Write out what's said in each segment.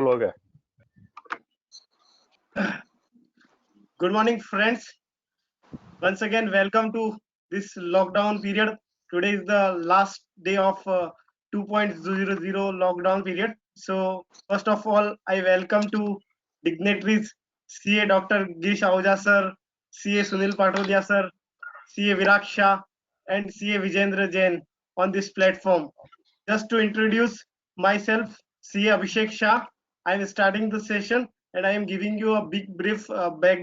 हो गया. Good morning, friends. Once again, welcome to this lockdown period. Today is the last day of 2.00 lockdown period. So, first of all, I welcome to dignitaries CA Dr. Girish Ahuja sir, CA Sunil Patodia sir, CA Virag Shah, and CA Vijendra Jain on this platform. Just to introduce myself, CA Abhishek Shah. I am starting the session and I am giving you a big brief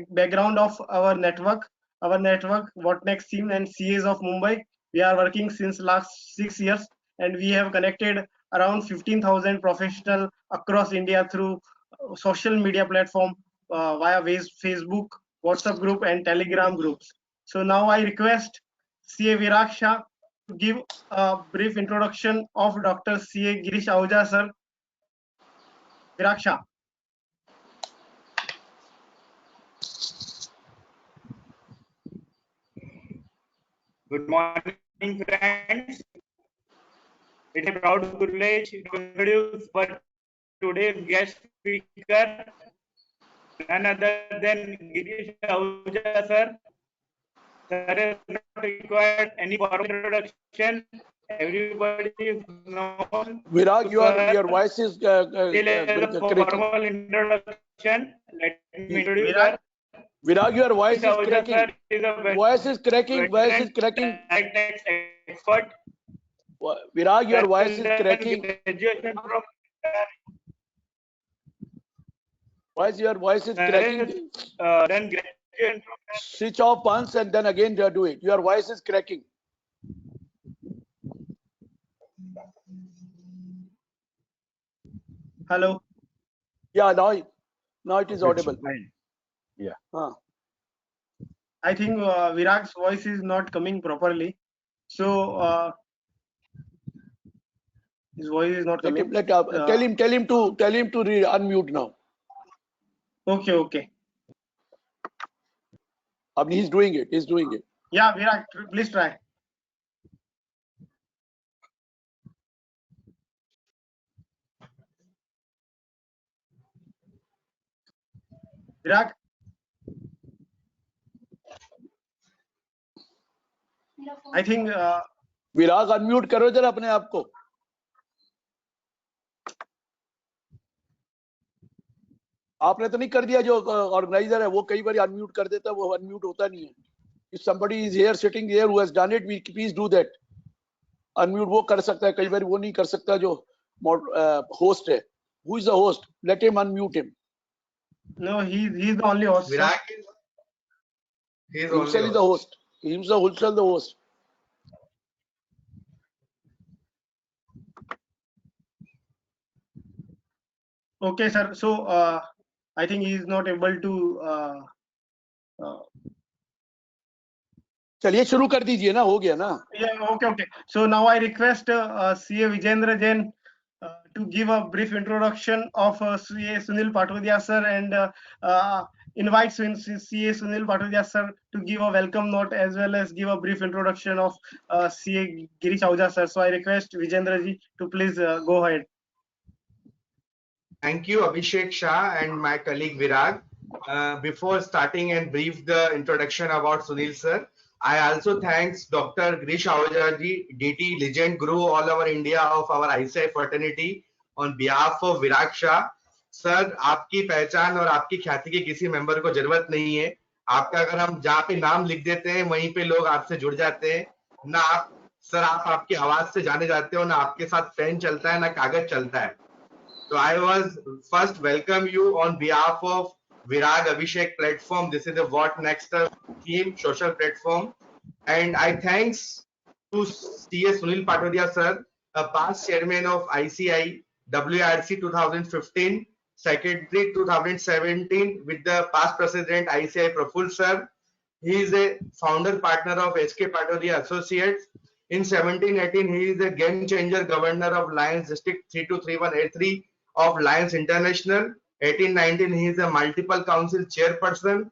background of our network. Our network, What Next team and CAs of Mumbai. We are working since last 6 years and we have connected around 15,000 professionals across India through social media platform via Facebook, WhatsApp group and Telegram groups. So now I request CA Virag Shah to give a brief introduction of Dr. CA Girish Ahuja sir. Virag Shah. Good morning, friends. It's a proud privilege to introduce our today's guest speaker, none other than Girish Ahuja sir. Sir has not required any formal introduction. Everybody is known. Virag, your voice is Still as a formal introduction, let me introduce sir. Virag, your voice is Ahuja cracking. sir is a Voice is cracking. Voice is cracking. direct tax expert. Virag, your voice is cracking. Graduation from Your voice is cracking. Then graduation from Switch off once and then again do it. Your voice is cracking. Hello. Yeah, now it is audible. Yeah. I think Virag's voice is not coming properly. So his voice is not coming. Tell him to unmute now. Okay. He's doing it. Yeah, Virag, please try. Virag. I think Virag unmute करो जरा अपने आप को. आपने तो नहीं कर दिया, जो ऑर्गेनाइजर है वो कई बार अनम्यूट कर देता है, वो अनम्यूट होता नहीं है. If somebody is here sitting here who has done it, please do that. Unmute वो कर सकता है, कई बार वो नहीं कर सकता जो host है. Who is the host? Let him unmute him. no, he's the only host. Virag is Himself is the host. Himself the host. Okay, sir. So I think he is not able to. चलिए शुरू कर दीजिए ना, हो गया ना. Yeah. Okay. So now I request CA Vijendra Jain to give a brief introduction of CA Sunil Patodia sir and invite CA Sunil Patodia sir to give a welcome note as well as give a brief introduction of CA Girish Ahuja sir. So I request Vijendra ji to please go ahead. Thank you, Abhishek Shah and my colleague Virag. Before starting and brief the introduction about Sunil sir, I also thanks Dr. Girish Ahuja ji, DT Legend Guru all over India of our ICI fraternity on behalf of Virag Shah. Sir, आपकी पहचान और आपकी ख्याति के किसी member को जरूरत नहीं है. आपका अगर हम जहाँ पे नाम लिख देते हैं वहीं पे लोग आपसे जुड़ जाते हैं. ना आप सर, आप आपकी आवाज से जाने जाते हो, ना आपके साथ पेन चलता है, ना कागज चलता है. So I was first welcome you on behalf of Virag Abhishek platform. This is the What Next team social platform, and I thanks to CA Sunil Patodia sir, a past chairman of ICI WRC 2015, secretary 2017 with the past president ICI Praful sir. He is a founder partner of SK Patodia Associates. In 1718, he is a game changer governor of Lions District 323183 of Lions International. 1819, he is a multiple council chairperson.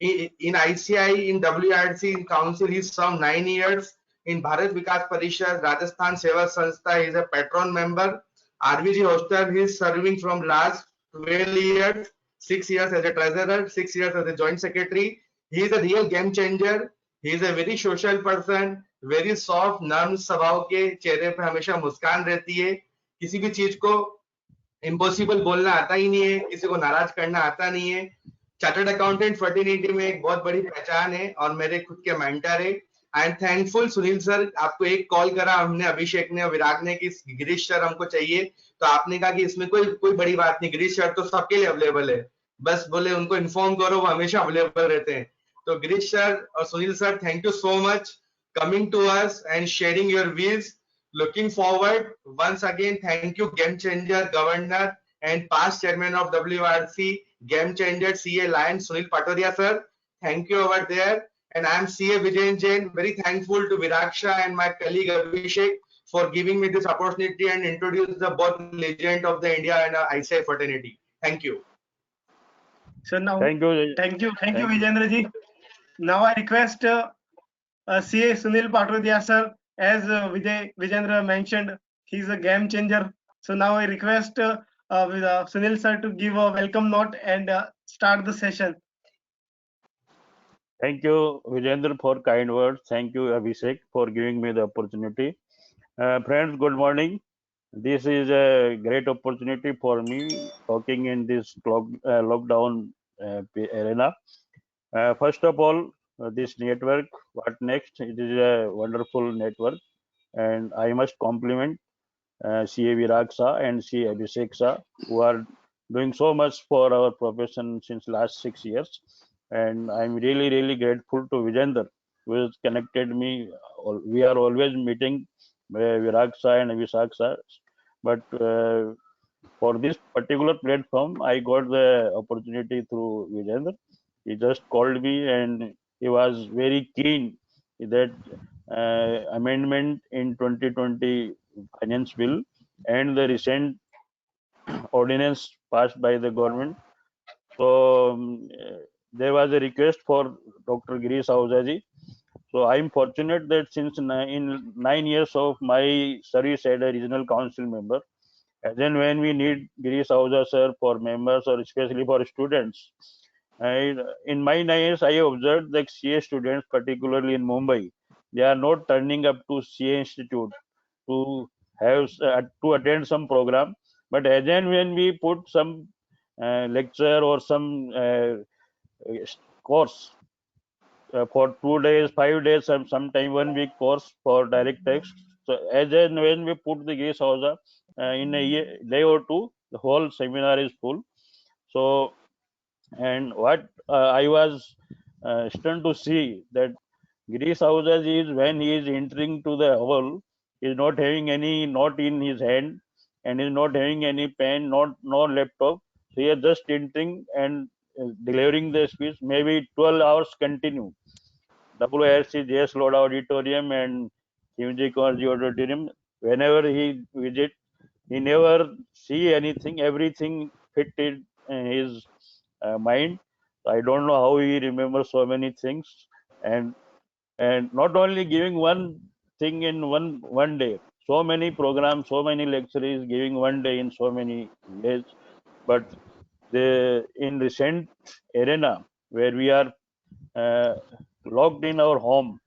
In ICI, in WRC, in council, he served 9 years. In Bharat Vikas Parishad, Rajasthan Seva Sanstha, he is a patron member. RVG Hostel, he is serving from last 12 years, 6 years as a treasurer, 6 years as a joint secretary. He is a real game changer. He is a very social person, very soft, नर्म स्वभाव के, चेहरे पे हमेशा मुस्कान रहती है. किसी भी चीज को इम्पॉसिबल बोलना आता ही नहीं है, किसी को नाराज करना आता नहीं है. चार्टर्ड अकाउंटेंट फर्टिलिटी में एक बहुत बड़ी पहचान है और मेरे खुद के मेंटर है. I am thankful Sunil sir, आपको एक कॉल करा हमने, अभिषेक ने और विराग ने, कि गिरीश सर हमको चाहिए, तो आपने कहा कि इसमें कोई कोई बड़ी बात नहीं, गिरीश सर तो सबके लिए अवेलेबल है, बस बोले उनको इन्फॉर्म करो, वो हमेशा अवेलेबल रहते हैं. तो गिरीश सर और Sunil sir, thank you so much coming to us and sharing your views. Looking forward. Once again, thank you, Game Changer Governor and past chairman of WRC, Game Changer CA Lion Sunil Patodia sir. Thank you over there. And I am CA Vijayan Jain. Very thankful to Viraksha and my colleague Abhishek for giving me this opportunity and introduce the both legend of the India and ICI fraternity. Thank you. So now, Thank you. thank you, Thank you. Vijendra ji. Now I request CA Sunil Patodia sir, as Vijendra mentioned, he's a game changer. So now I request Sunil sir to give a welcome note and start the session. Thank you, Vijendra, for kind words. Thank you, Abhishek, for giving me the opportunity. Friends, good morning. This is a great opportunity for me talking in this lockdown arena. First of all, this network, what next? It is a wonderful network, and I must compliment CA Virag Sa and CA Abhishek Sa, who are doing so much for our profession since last 6 years. And I'm really, really grateful to Vijender, who has connected me. We are always meeting Virag Sa and Abhishek Sa, but for this particular platform, I got the opportunity through Vijender. He just called me and he was very keen that amendment in 2020 finance bill and the recent ordinance passed by the government. So there was a request for Dr. Girish Ahuja. So I'm fortunate that since in 9 years of my service as a regional council member, and then when we need Girish Ahuja sir for members or especially for students, in my 9 years I observed that CA students, particularly in Mumbai, they are not turning up to CA Institute to have to attend some program, but as and when we put some lecture or some course for 2 days, 5 days, sometime 1 week course for direct text. So as and when we put the Girish Ahuja in a day or two, the whole seminar is full. So, and what I was stunned to see that Girish Ahuja is, when he is entering to the hall, is not having any note in his hand and is not having any pen, no laptop. So he is just entering and delivering the speech, maybe 12 hours continue. WRC JS Lord Auditorium and Himji Kaurji Auditorium. Whenever he visit, he never see anything. Everything fitted in his mind. I don't know how he remembers so many things, and not only giving one thing in one day. So many programs, so many lectures giving one day in so many days. But the in recent arena where we are locked in our home,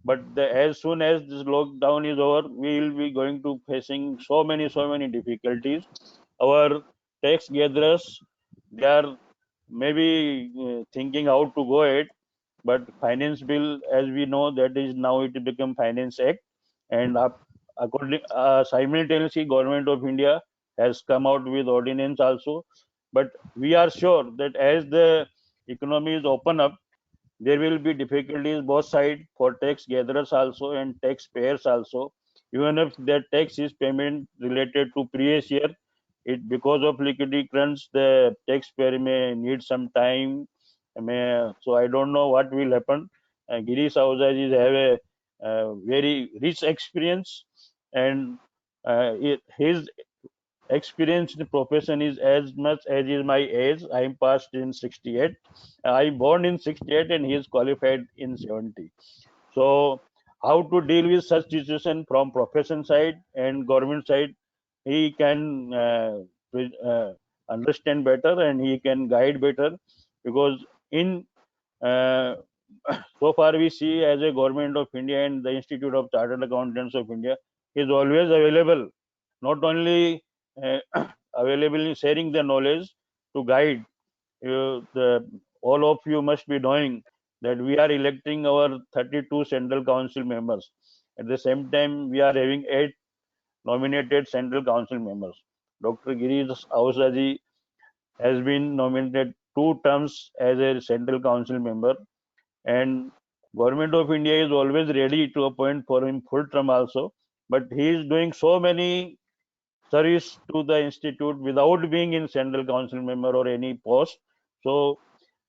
but as soon as this lockdown is over, we will be going to facing so many difficulties. Our tax gatherers, they are maybe thinking how to go ahead, but finance bill, as we know, that is now it become finance act, and according simultaneously government of India has come out with ordinance also. But we are sure that as the economy is open up, there will be difficulties both sides for tax gatherers also and taxpayers also. Even if the tax is payment related to previous year, it because of liquidity crunch, the taxpayer may need some time. So I don't know what will happen. Girish Ahuja is have a very rich experience, and his experience in the profession is as much as is my age. I am passed in 68. I born in 68 and he is qualified in 70. So how to deal with such situation from profession side and government side, he can understand better and he can guide better, because in so far we see as a government of India and the Institute of Chartered Accountants of India is always available, not only available in sharing the knowledge to guide all of you must be knowing that we are electing our 32 Central Council members. At the same time, we are having 8 nominated Central Council members. Dr. Girish Ahuja ji has been nominated 2 terms as a Central Council member, and Government of India is always ready to appoint for him full term also. But he is doing so many service to the institute without being in Central Council member or any post. So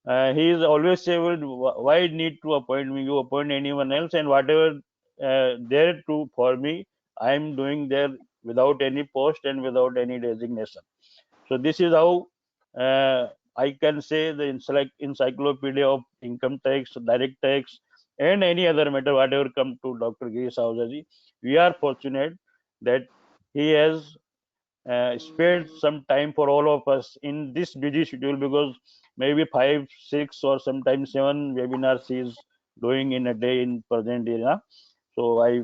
he is always say, well, why need to appoint me? You appoint anyone else, and whatever there to for me, I am doing there without any post and without any designation. So this is how I can say the encyclopedia of income tax, direct tax, and any other matter, whatever come to Dr. Girish Ahuja ji. We are fortunate that he has spared some time for all of us in this busy schedule, because maybe 5, 6, or sometimes 7 webinars he is doing in a day in present era. So I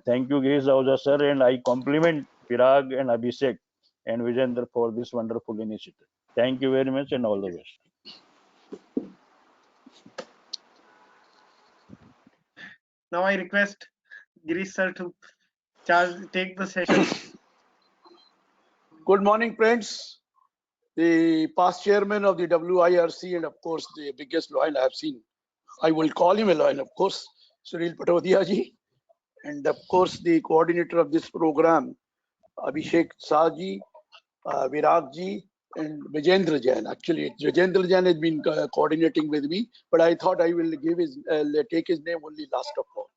thank you, Girish Ahuja sir, and I compliment Virag and Abhishek and Vijender for this wonderful initiative. Thank you very much and all the best. Now I request Girish sir to take the session. Good morning, friends. The past chairman of the WIRC and of course the biggest lion I have seen, I will call him a lion, of course, Sunil Patodia ji, and of course the coordinator of this program, Abhishek Saji, Virag ji, and Vijendra Jain. Actually, Vijendra Jain has been coordinating with me, but I thought I will give take his name only last of all.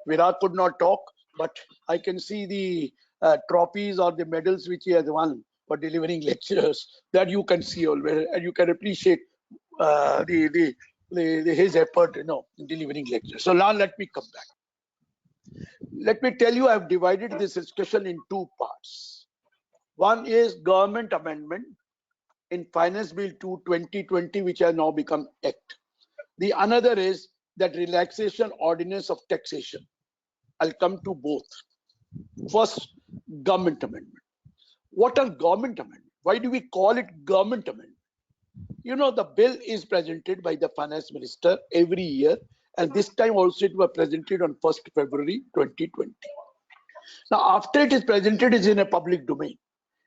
Virag could not talk, but I can see the trophies or the medals which he has won for delivering lectures. That you can see always, and you can appreciate his effort, in delivering lectures. So now let me come back. Let me tell you, I have divided this discussion in 2 parts. One is government amendment in Finance Bill 2 2020, which has now become Act. The another is that relaxation ordinance of taxation. I'll come to both. First, government amendment. What are government amendment? Why do we call it government amendment? The bill is presented by the finance minister every year, and this time also it was presented on 1st February 2020. Now, after it is presented, it is in a public domain.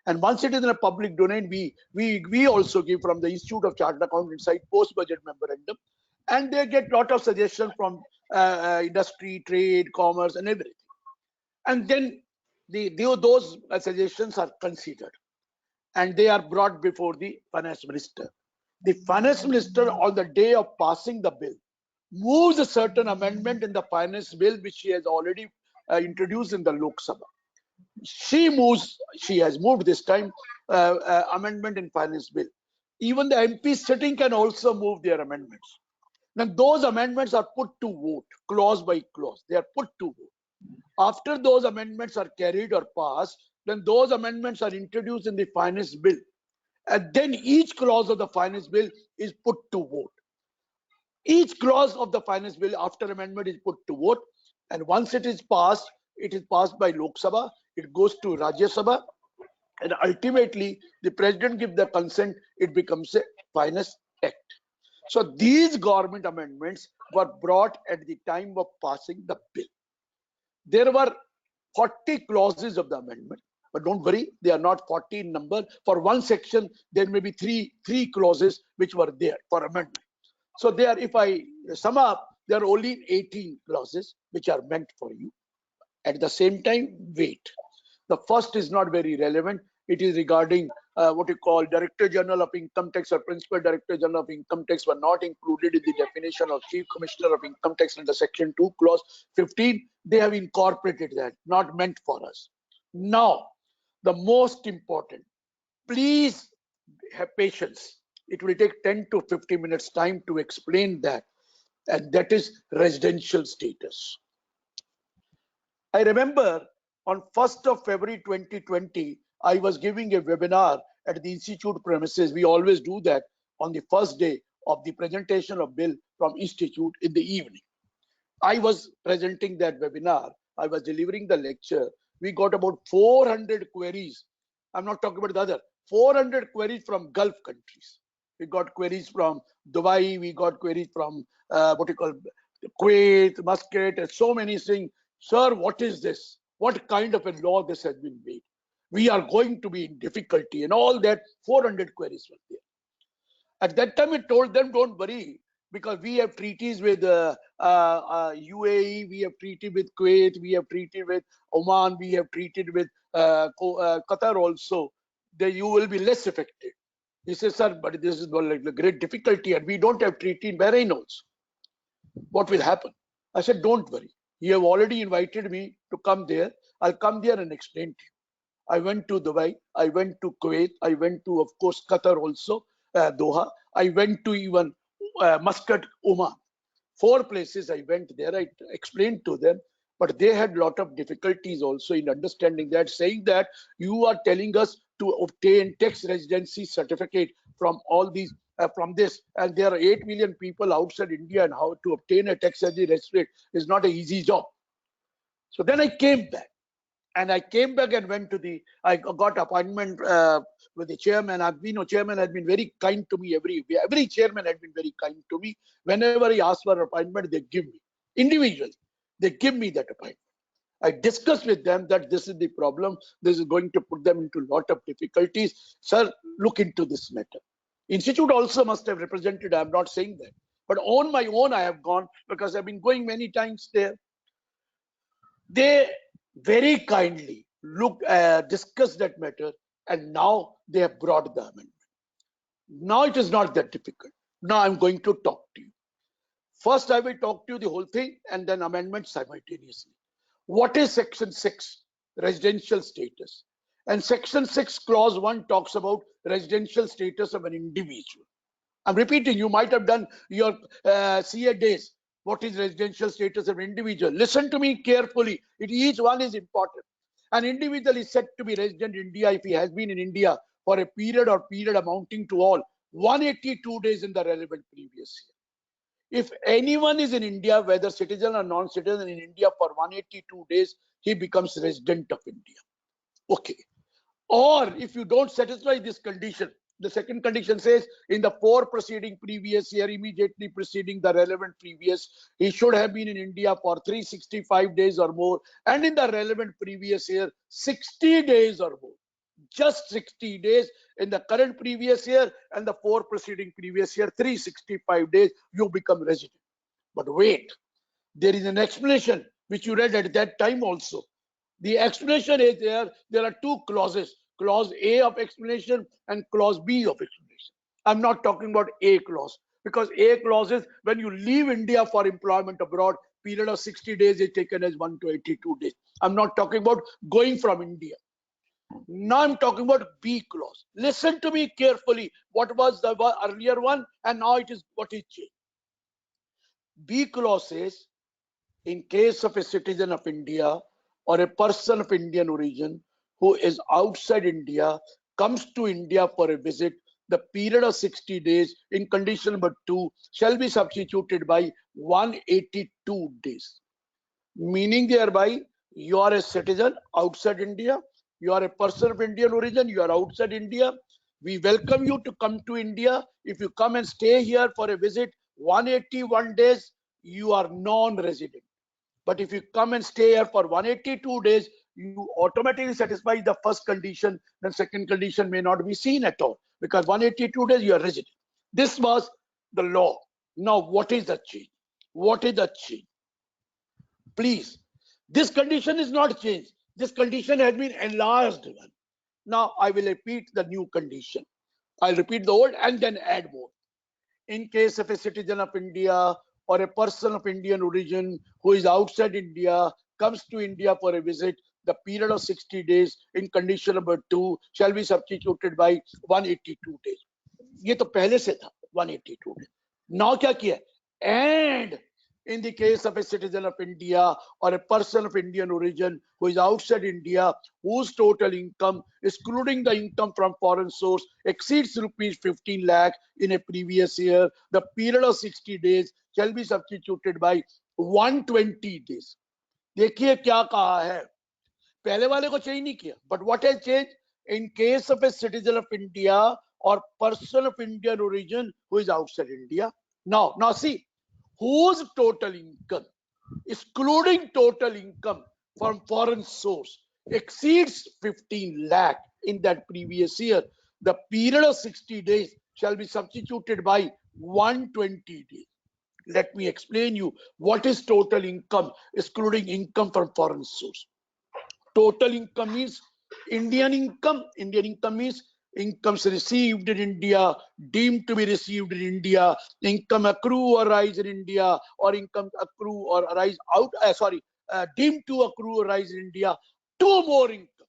And once it is in a public domain, we also give from the Institute of Chartered Accountants side post-budget memorandum, and they get lot of suggestions from industry, trade, commerce, and everything. And then those suggestions are considered, and they are brought before the finance minister. The finance minister, on the day of passing the bill, moves a certain amendment in the finance bill which she has already introduced in the Lok Sabha. She has moved this time amendment in finance bill. Even the MPs sitting can also move their amendments. Now those amendments are put to vote, clause by clause. They are put to vote. After those amendments are carried or passed, then those amendments are introduced in the finance bill. And then each clause of the finance bill is put to vote. Each clause of the finance bill after amendment is put to vote. And once it is passed by Lok Sabha, it goes to Rajya Sabha, and ultimately the president gives the consent, it becomes a finance act. So these government amendments were brought at the time of passing the bill. There were 40 clauses of the amendment, but don't worry, they are not 40 in number. For one section, there may be three clauses which were there for amendment. So there, if I sum up, there are only 18 clauses which are meant for you. At the same time, wait. The first is not very relevant. It is regarding what you call Director General of Income Tax or Principal Director General of Income Tax were not included in the definition of Chief Commissioner of Income Tax under Section 2, Clause 15. They have incorporated that, not meant for us. Now, the most important, please have patience. It will take 10 to 50 minutes time to explain that, and that is residential status. I remember on 1st of February 2020, I was giving a webinar at the institute premises. We always do that on the first day of the presentation of bill from institute in the evening. I was presenting that webinar. I was delivering the lecture. We got about 400 queries. I'm not talking about the other. 400 queries from Gulf countries. We got queries from Dubai. We got queries from Kuwait, Muscat, and so many things. Sir, what is this? What kind of a law this has been made? We are going to be in difficulty, and all that. 400 queries were there. At that time, I told them, don't worry, because we have treaties with UAE, we have treaty with Kuwait, we have treaty with Oman, we have treated with Qatar also. Then you will be less affected. He says, sir, but this is like the great difficulty, and we don't have treaty in Bahrain also. What will happen? I said, don't worry. You have already invited me to come there. I'll come there and explain to you. I went to Dubai, I went to Kuwait, I went to, of course, Qatar also, Doha. I went to even Muscat, Oman. 4 places I went there. I explained to them, but they had a lot of difficulties also in understanding that, saying that you are telling us to obtain tax residency certificate from all these, from this, and there are 8 million people outside India, and how to obtain a tax residency certificate is not an easy job. So then I came back. And I came back and went to I got appointment with the chairman. Chairman has been very kind to me every chairman has been very kind to me. Whenever I ask for appointment, they give me. Individually, they give me that appointment. I discussed with them that this is the problem. This is going to put them into a lot of difficulties. Sir, look into this matter. Institute also must have represented, I'm not saying that. But on my own, I have gone because I've been going many times there. They very kindly discussed that matter, and now they have brought the amendment. Now it is not that difficult. Now I'm going to talk to you. First, I will talk to you the whole thing, and then amendment simultaneously. What is Section 6? Residential status. And Section 6, Clause 1 talks about residential status of an individual. I'm repeating, you might have done your CA days. What is residential status of an individual? Listen to me carefully. Each one is important. An individual is said to be resident in India if he has been in India for a period amounting to all 182 days in the relevant previous year. If anyone is in India, whether citizen or non-citizen in India for 182 days, he becomes resident of India. Okay. Or if you don't satisfy this condition, the second condition says in the 4 preceding previous year, immediately preceding the relevant previous, he should have been in India for 365 days or more, and in the relevant previous year, 60 days or more. Just 60 days in the current previous year, and the 4 preceding previous year, 365 days, you become resident. But wait, there is an explanation which you read at that time also. The explanation is there are 2 clauses. Clause A of explanation and clause B of explanation. I'm not talking about A clause, because A clause is when you leave India for employment abroad, period of 60 days is taken as 182 days. I'm not talking about going from India. Now I'm talking about B clause. Listen to me carefully. What was the earlier one, and now it is what is changed. B clause says, in case of a citizen of India or a person of Indian origin who is outside India, comes to India for a visit, the period of 60 days in condition number 2 shall be substituted by 182 days. Meaning thereby, you are a citizen outside India, you are a person of Indian origin, you are outside India. We welcome you to come to India. If you come and stay here for a visit, 181 days, you are non-resident. But if you come and stay here for 182 days, you automatically satisfy the first condition. The second condition may not be seen at all, because 182 days you are resident. This was the law. Now, what is the change? What is the change? Please, this condition is not changed. This condition has been enlarged. Now, I will repeat the new condition. I'll repeat the old and then add more. In case of a citizen of India or a person of Indian origin who is outside India, comes to India for a visit, the period of 60 days in condition number 2 shall be substituted by 182 days. ये तो पहले से था 182 days. Now क्या किया? And In the case of a citizen of India or a person of Indian origin who is outside India, whose total income, excluding the income from foreign source, exceeds rupees 15 lakh in a previous year, the period of 60 days shall be substituted by 120 days. देखिए क्या कहा है, पहले वाले को change नहीं किया, but what has changed? In case of a citizen of India or person of Indian origin who is outside India. Now see, whose total income, excluding total income from foreign source, exceeds 15 lakh in that previous year, the period of 60 days shall be substituted by 120 days. Let me explain you what is total income, excluding income from foreign source. Total income means Indian income. Indian income means incomes received in India, deemed to be received in India, income accrue or rise in India, or income accrue or arise out, deemed to accrue or rise in India. Two more income.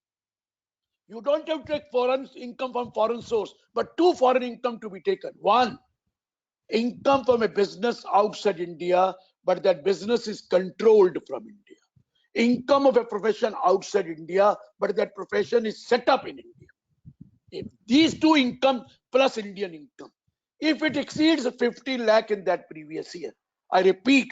You don't have to take foreign income from foreign source, but two foreign income to be taken. One, income from a business outside India, but that business is controlled from India. Income of a profession outside India, but that profession is set up in India. If these two income plus Indian income, if it exceeds 15 lakh in that previous year, I repeat,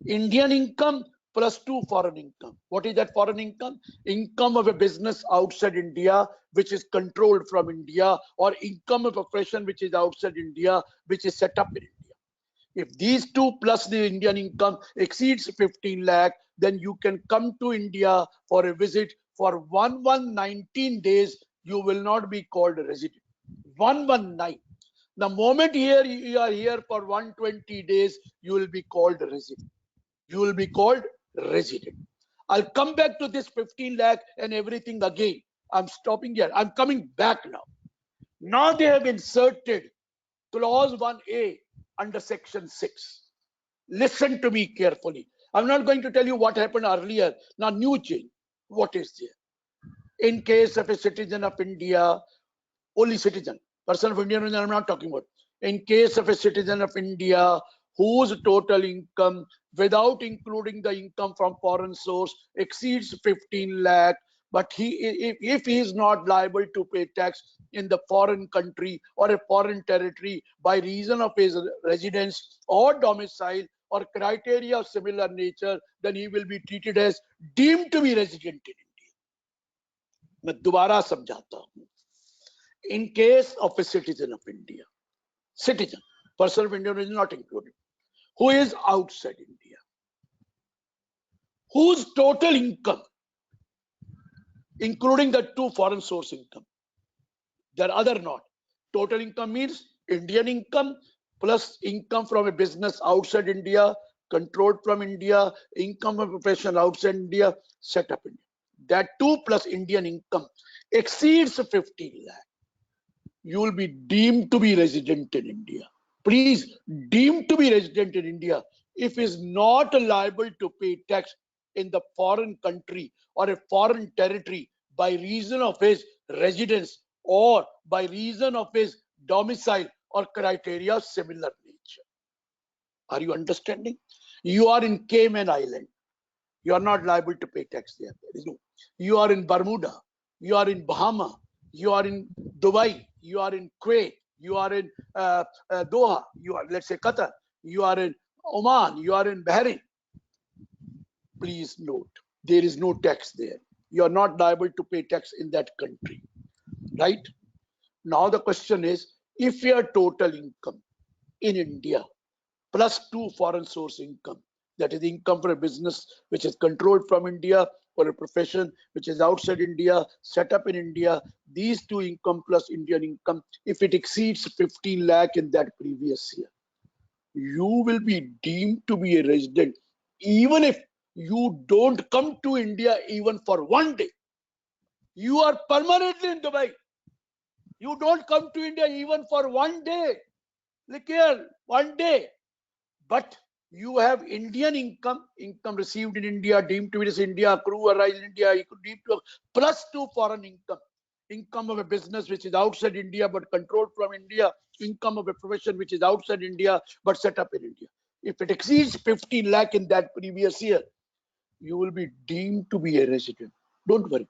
Indian income plus two foreign income. What is that foreign income? Income of a business outside India, which is controlled from India, or income of a profession which is outside India, which is set up in India. If these two plus the Indian income exceeds 15 lakh, then you can come to India for a visit for 119 days. You will not be called a resident. 119. The moment here you are here for 120 days, you will be called a resident. You will be called resident. I'll come back to this 15 lakh and everything again. I'm stopping here. I'm coming back now. Now they have inserted clause 1A under section 6. Listen to me carefully. I'm not going to tell you what happened earlier. Now new change. What is there? In case of a citizen of India, only citizen, person of Indian origin I'm not talking about. In case of a citizen of India whose total income without including the income from foreign source exceeds 15 lakh, but if he is not liable to pay tax in the foreign country or a foreign territory by reason of his residence or domicile or criteria of similar nature, then he will be treated as deemed to be resident in India. मैं दोबारा समझाता हूं. In case of a citizen of India, citizen, person of Indian origin not included, who is outside India, whose total income, including the two foreign source income, there are other not. Total income means Indian income plus income from a business outside India, controlled from India, income of a profession outside India, set up in India. That two plus Indian income exceeds 15 lakh. You will be deemed to be resident in India. Please, deemed to be resident in India if is not liable to pay tax in the foreign country or a foreign territory by reason of his residence or by reason of his domicile or criteria of similar nature. Are you understanding? You are in Cayman Island. You are not liable to pay tax there. You are in Bermuda. You are in Bahama. You are in Dubai. You are in Kuwait. You are in Doha. You are, let's say, Qatar. You are in Oman. You are in Bahrain. Please note, there is no tax there. You are not liable to pay tax in that country. Right? Now the question is, if your total income in India plus two foreign source income, that is income for a business which is controlled from India or a profession which is outside India, set up in India, these two income plus Indian income, if it exceeds 15 lakh in that previous year, you will be deemed to be a resident even if you don't come to India even for one day. You are permanently in Dubai. You don't come to India even for one day. Look here, one day. But you have Indian income received in India, deemed to be in India, accrue or rise in India, deemed to, plus two foreign income of a business which is outside India but controlled from India, income of a profession which is outside India but set up in India. If it exceeds 15 lakh in that previous year, you will be deemed to be a resident. Don't worry,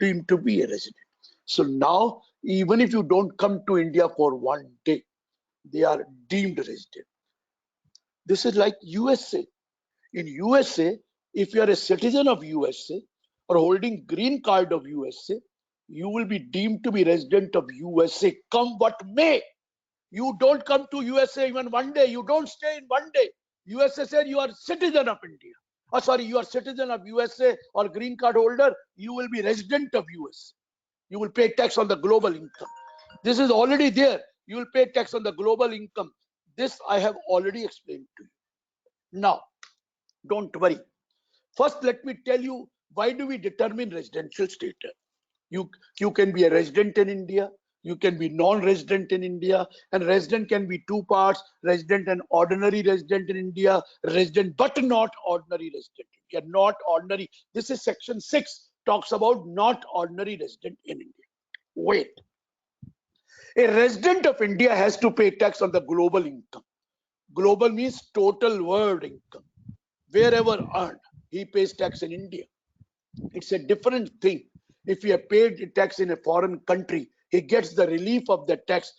deemed to be a resident. So now, even if you don't come to India for one day, they are deemed resident. This is like USA. In USA, if you are a citizen of USA or holding green card of USA, you will be deemed to be resident of USA, come what may. You don't come to USA even one day. You don't stay in one day. USA said you are citizen of India. Oh, sorry, you are citizen of USA or green card holder. You will be resident of USA. You will pay tax on the global income. This is already there. You will pay tax on the global income. This I have already explained to you. Now, don't worry. First, let me tell you, why do we determine residential status? You can be a resident in India, you can be non-resident in India, and resident can be two parts: resident and ordinary resident in India, resident but not ordinary resident in India. Not ordinary. This is section 6, talks about not ordinary resident in India. Wait. A resident of India has to pay tax on the global income. Global means total world income. Wherever earned, he pays tax in India. It's a different thing. If he has paid tax in a foreign country, he gets the relief of the tax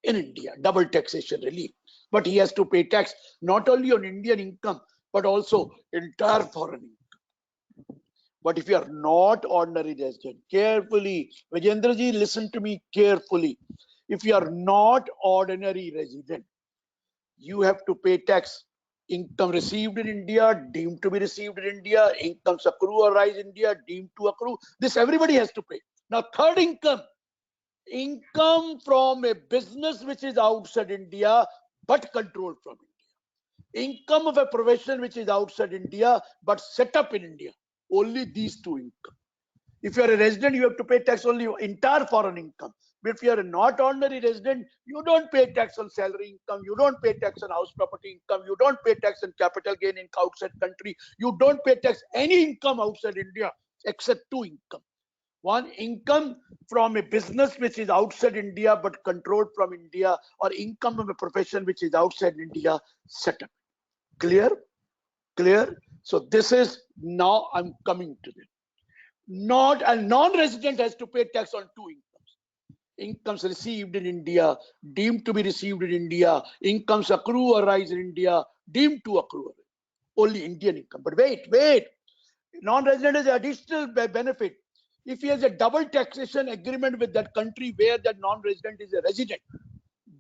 in India, double taxation relief. But he has to pay tax not only on Indian income, but also entire foreign income. But if you are not ordinary resident, carefully, Vijendra ji, listen to me carefully. If you are not ordinary resident, you have to pay tax. Income received in India, deemed to be received in India. Incomes accrue or rise in India, deemed to accrue. This everybody has to pay. Now, third income. Income from a business which is outside India, but controlled from India. Income of a profession which is outside India, but set up in India. Only these two income. If you are a resident, you have to pay tax only on entire foreign income. But if you are a not ordinary resident, you don't pay tax on salary income, you don't pay tax on house property income, you don't pay tax on capital gain in outside country, you don't pay tax any income outside India except two income. One, income from a business which is outside India but controlled from India, or income of a profession which is outside India set up. Clear? Clear? So this is, now I'm coming to this. Not a non-resident has to pay tax on two incomes. Incomes received in India, deemed to be received in India. Incomes accrue or rise in India, deemed to accrue. Only Indian income. But wait. Non-resident has additional benefit. If he has a double taxation agreement with that country where that non-resident is a resident,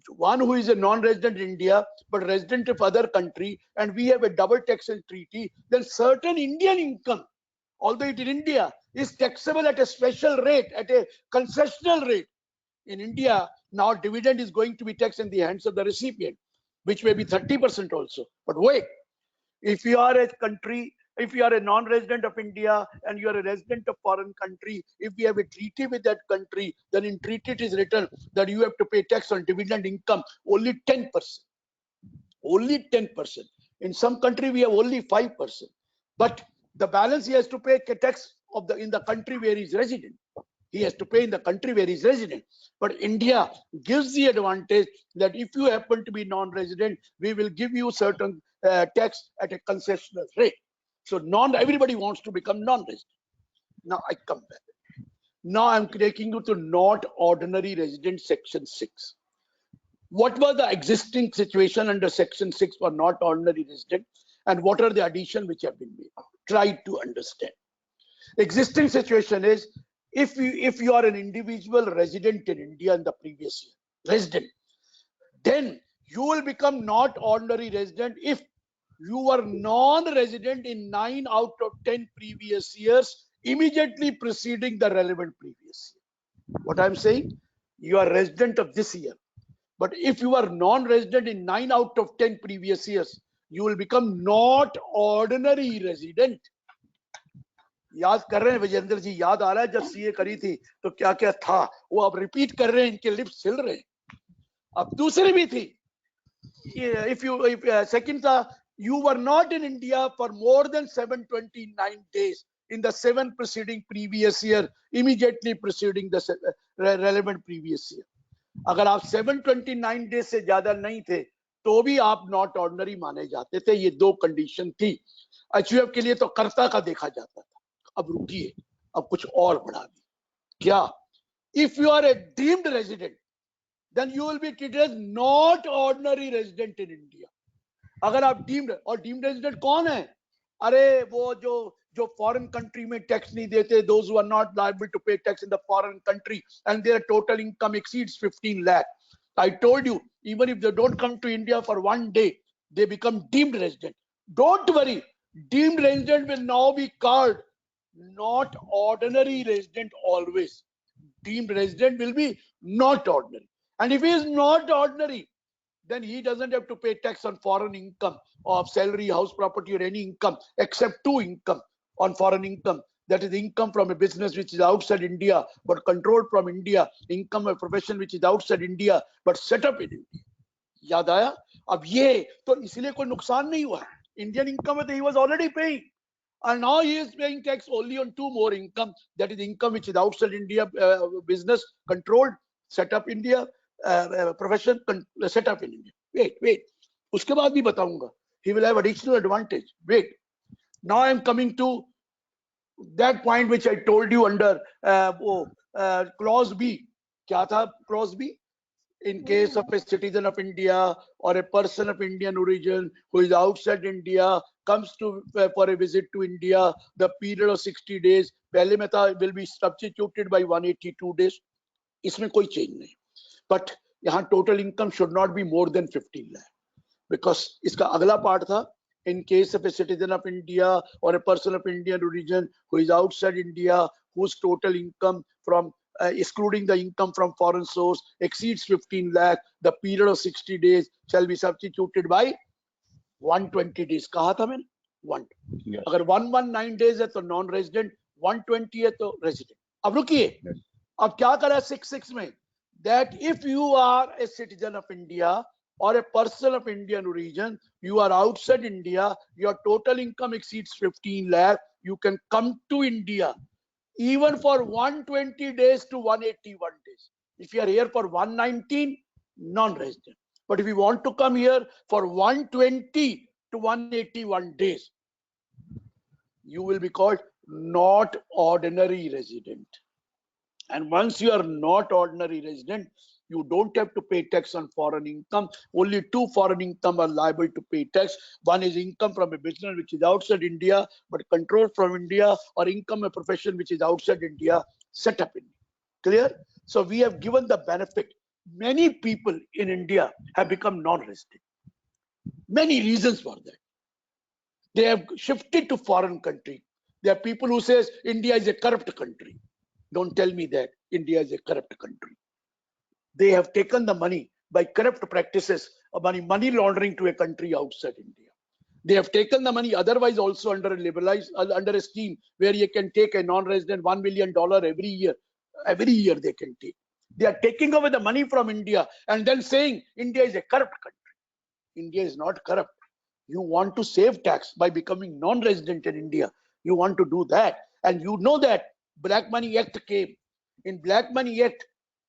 one who is a non-resident in India but resident of other country, and we have a double taxation treaty, then certain Indian income, although it in India, is taxable at a special rate, at a concessional rate. In India, now dividend is going to be taxed in the hands of the recipient, which may be 30% also. But wait, if you are a country, if you are a non-resident of India and you are a resident of foreign country, if we have a treaty with that country, then in treaty it is written that you have to pay tax on dividend income only 10%. Only 10%. In some country we have only 5%. But the balance he has to pay tax of in the country where he is resident. He has to pay in the country where he is resident. But India gives the advantage that if you happen to be non-resident, we will give you certain tax at a concessional rate. So everybody wants to become non-resident. Now I come back. Now I'm taking you to not ordinary resident section 6. What was the existing situation under section 6 for not ordinary resident, and what are the additions which have been made? Try to understand. Existing situation is, if you are an individual resident in India in the previous year, resident, then you will become not ordinary resident if you were non-resident in 9 out of 10 previous years immediately preceding the relevant previous year. What I'm saying, you are resident of this year, but if you are non-resident in 9 out of 10 previous years, you will become not ordinary resident. याद कर रहे हैं विजेंद्र जी? याद आ रहा है जब CA करी थी तो क्या क्या था, वो अब रिपीट कर रहे हैं, इनके लिप्स हिल रहे हैं. अब दूसरी भी थी, second था, you were not in India for more than 729 days in the 7 preceding previous year, immediately preceding the relevant previous year. अगर आप 729 days से ज्यादा नहीं थे तो भी आप नॉट ऑर्डिनरी माने जाते थे। ये दो कंडीशन थी। एचयूएफ के लिए तो कर्ता का देखा जाता था। अब रुकिए, अब कुछ और बढ़ा दी। क्या? If you are a deemed resident then you will be treated as not ordinary resident in India. अगर आप डीम्ड, और डीम्ड रेजिडेंट कौन है? अरे वो जो फॉरेन कंट्री में टैक्स नहीं देते, those who are not liable to pay tax in the foreign country and their total income exceeds 15 lakh. I told you, even if they don't come to India for one day, they become deemed resident. Don't worry, deemed resident will now be called not ordinary resident always. Deemed resident will be not ordinary. And if he is not ordinary, then he doesn't have to pay tax on foreign income of salary, house property, or any income except two income on foreign income. That is income from a business which is outside India but controlled from India, income of profession which is outside India but set up in India. याद आया? अब ये तो इसलिए कोई नुकसान नहीं हुआ। Indian income he was already paying, and now he is paying tax only on two more income. That is income which is outside India, business controlled, set up India, profession set up in India. Wait. उसके बाद भी बताऊंगा. He will have additional advantage. Wait. Now I am coming to that point which I told you under clause B. क्या था clause B? In case of a citizen of India or a person of Indian origin who is outside India comes to for a visit to India, the period of 60 days पहले में था will be substituted by 182 days. इसमें कोई change नहीं. But यहाँ total income should not be more than 15 lakh, because इसका अगला part था in case of a citizen of India or a person of Indian origin who is outside India whose total income from excluding the income from foreign source exceeds 15 lakh, the period of 60 days shall be substituted by 120 days. कहा था मैंने 120. Yes. अगर 119 days है तो non resident, 120 है तो resident. अब रुकिए, अब क्या करा 66 में? That if you are a citizen of India or a person of Indian origin, you are outside India, your total income exceeds 15 lakh, you can come to India even for 120 days to 181 days. If you are here for 119, non-resident. But if you want to come here for 120 to 181 days, you will be called not ordinary resident. And once you are not ordinary resident, you don't have to pay tax on foreign income. Only two foreign income are liable to pay tax. One is income from a business which is outside India but controlled from India, or income of profession which is outside India, set up in India. Clear? So we have given the benefit. Many people in India have become non-resident. Many reasons for that. They have shifted to foreign country. There are people who says India is a corrupt country. Don't tell me that India is a corrupt country. They have taken the money by corrupt practices, money laundering to a country outside India. They have taken the money otherwise also under a liberalized, under a scheme where you can take a non-resident $1 million every year. Every year they can take. They are taking away the money from India and then saying India is a corrupt country. India is not corrupt. You want to save tax by becoming non-resident in India. You want to do that. And you know that Black Money Act came. In Black Money Act,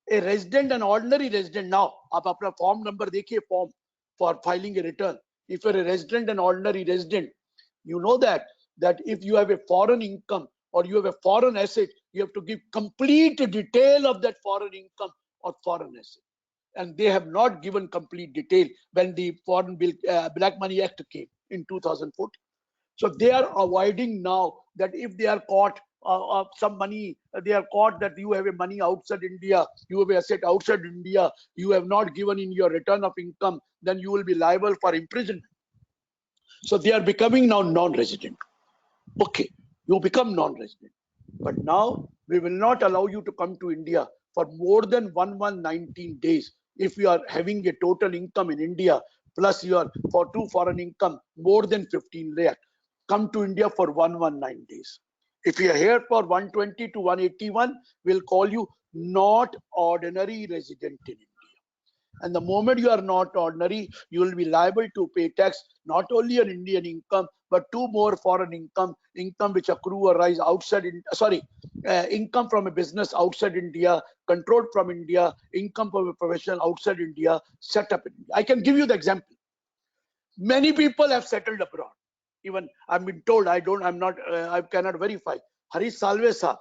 a resident and ordinary resident, now आप अपना form number देखिए, form for filing a return. If you're a resident and ordinary resident, you know that if you have a foreign income or you have a foreign asset, you have to give complete detail of that foreign income or foreign asset. And they have not given complete detail when the Foreign Bill, Black Money Act came in 2014. So they are avoiding now that if they are caught some money, they are caught that you have a money outside India, you have an asset outside India, you have not given in your return of income, then you will be liable for imprisonment. So they are becoming now non-resident. Okay, you become non-resident. But now we will not allow you to come to India for more than 119 days if you are having a total income in India plus your for two foreign income more than 15 lakh. Come to India for 119 days. If you are here for 120 to 181, we'll call you not ordinary resident in India. And the moment you are not ordinary, you will be liable to pay tax not only on Indian income, but two more foreign income which accrue or rise outside, income from a business outside India, controlled from India, income from a profession outside India, set up in India. I can give you the example. Many people have settled abroad. Even I've been told, I cannot verify. Harish Salve sir,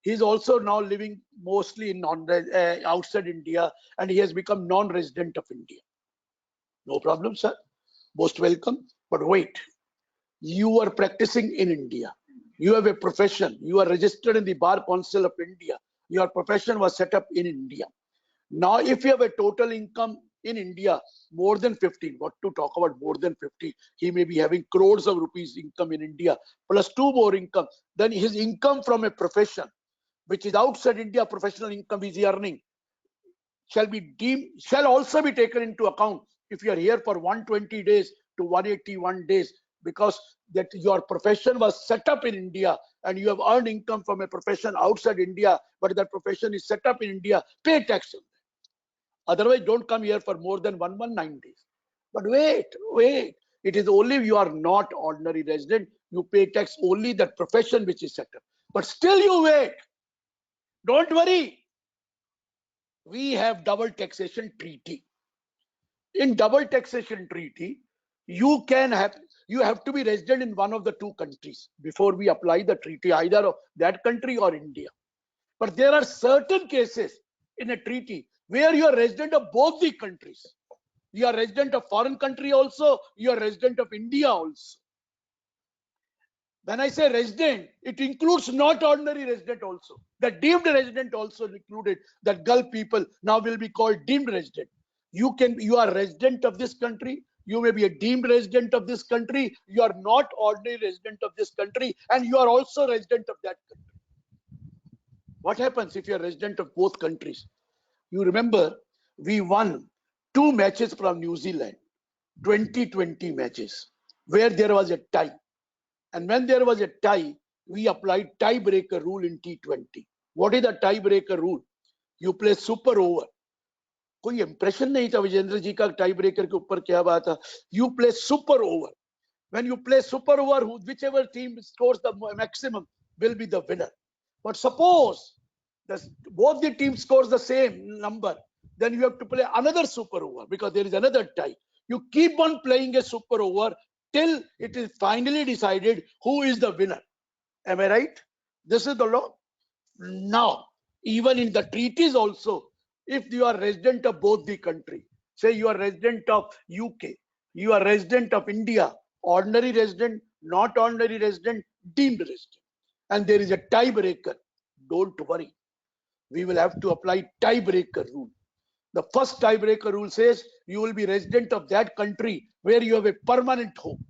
he's also now living mostly in outside India, and he has become non-resident of India. No problem, sir. Most welcome. But wait, you are practicing in India. You have a profession. You are registered in the Bar Council of India. Your profession was set up in India. Now, if you have a total income in India more than 15, what to talk about more than 50? He may be having crores of rupees income in India, plus 2 more income. Then his income from a profession, which is outside India, professional income is earning, shall also be taken into account if you are here for 120 days to 181 days, because that your profession was set up in India and you have earned income from a profession outside India, but that profession is set up in India, pay tax on that. Otherwise, don't come here for more than 119 days. But wait, it is only if you are not ordinary resident, you pay tax only that profession which is set up. But still you wait. Don't worry. We have double taxation treaty. In double taxation treaty, you have to be resident in one of the two countries before we apply the treaty, either of that country or India. But there are certain cases in a treaty where you are resident of both the countries. You are resident of foreign country also, you are resident of India also. When I say resident, it includes not ordinary resident also. The deemed resident also included. That Gulf people now will be called deemed resident. You are resident of this country. You may be a deemed resident of this country. You are not ordinary resident of this country, and you are also resident of that country. What happens if you are resident of both countries? You remember we won 2 matches from New Zealand, 2020 matches, where there was a tie. And when there was a tie, we applied tiebreaker rule in T20. What is the tiebreaker rule? You play super over. कोई impression नहीं था विजेंद्र जी का tiebreaker के ऊपर क्या बात है? You play super over. When you play super over, whichever team scores the maximum will be the winner. But suppose both the teams scores the same number, then you have to play another super over because there is another tie. You keep on playing a super over till it is finally decided who is the winner. Am I right? This is the law. Now, even in the treaties also, if you are resident of both the country, say you are resident of UK, you are resident of India, ordinary resident, not ordinary resident, deemed resident, and there is a tiebreaker, don't worry. We will have to apply tiebreaker rule. The first tiebreaker rule says you will be resident of that country where you have a permanent home.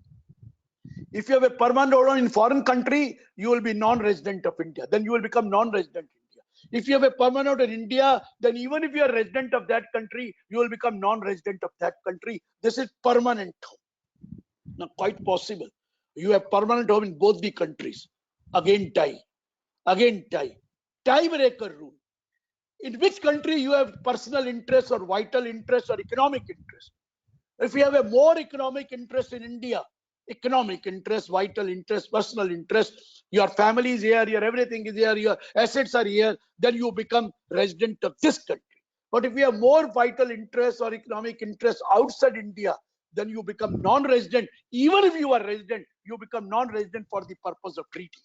If you have a permanent home in foreign country, you will be non-resident of India. Then you will become non-resident India. If you have a permanent in India, then even if you are resident of that country, you will become non-resident of that country. This is permanent home. Now, quite possible. You have permanent home in both the countries. Again tie. Again tie. Tiebreaker rule. In which country you have personal interest or vital interest or economic interest? If you have a more economic interest in India, economic interest, vital interest, personal interest, your family is here, your everything is here, your assets are here, then you become resident of this country. But if you have more vital interest or economic interest outside India, then you become non-resident. Even if you are resident, you become non-resident for the purpose of treaty.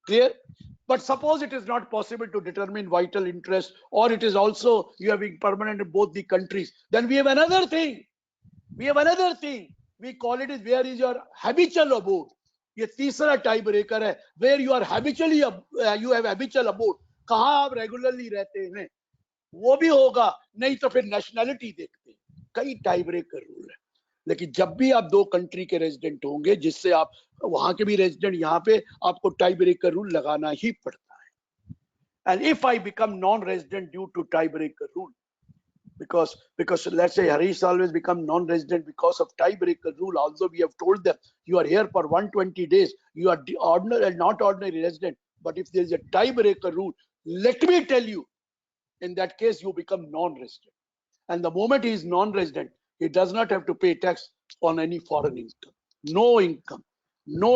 Clear? But suppose it is not possible to determine vital interest, or it is also you are being permanent in both the countries, then we have another thing. We call it is where is your habitual abode. ये तीसरा tie breaker है, where you are habitually you have habitual abode. कहाँ आप regularly रहते हैं वो भी होगा, नहीं तो फिर नेशनैलिटी देखते हैं. कई टाई ब्रेकर रूल है. लेकिन जब भी आप 2 कंट्री के रेजिडेंट होंगे, जिससे आप वहां के भी रेजिडेंट यहाँ पे, आपको टाई ब्रेकर रूल लगाना ही पड़ता है. And if I become non-resident due to tiebreaker rule, because let's say Harish always become non-resident because of tiebreaker rule, although we have told them you are here for 120 days, you are ordinary and not ordinary resident. But if there is a tiebreaker rule, let me tell you, in that case you become non-resident. And the moment he is non-resident, he does not have to pay tax on any foreign income. No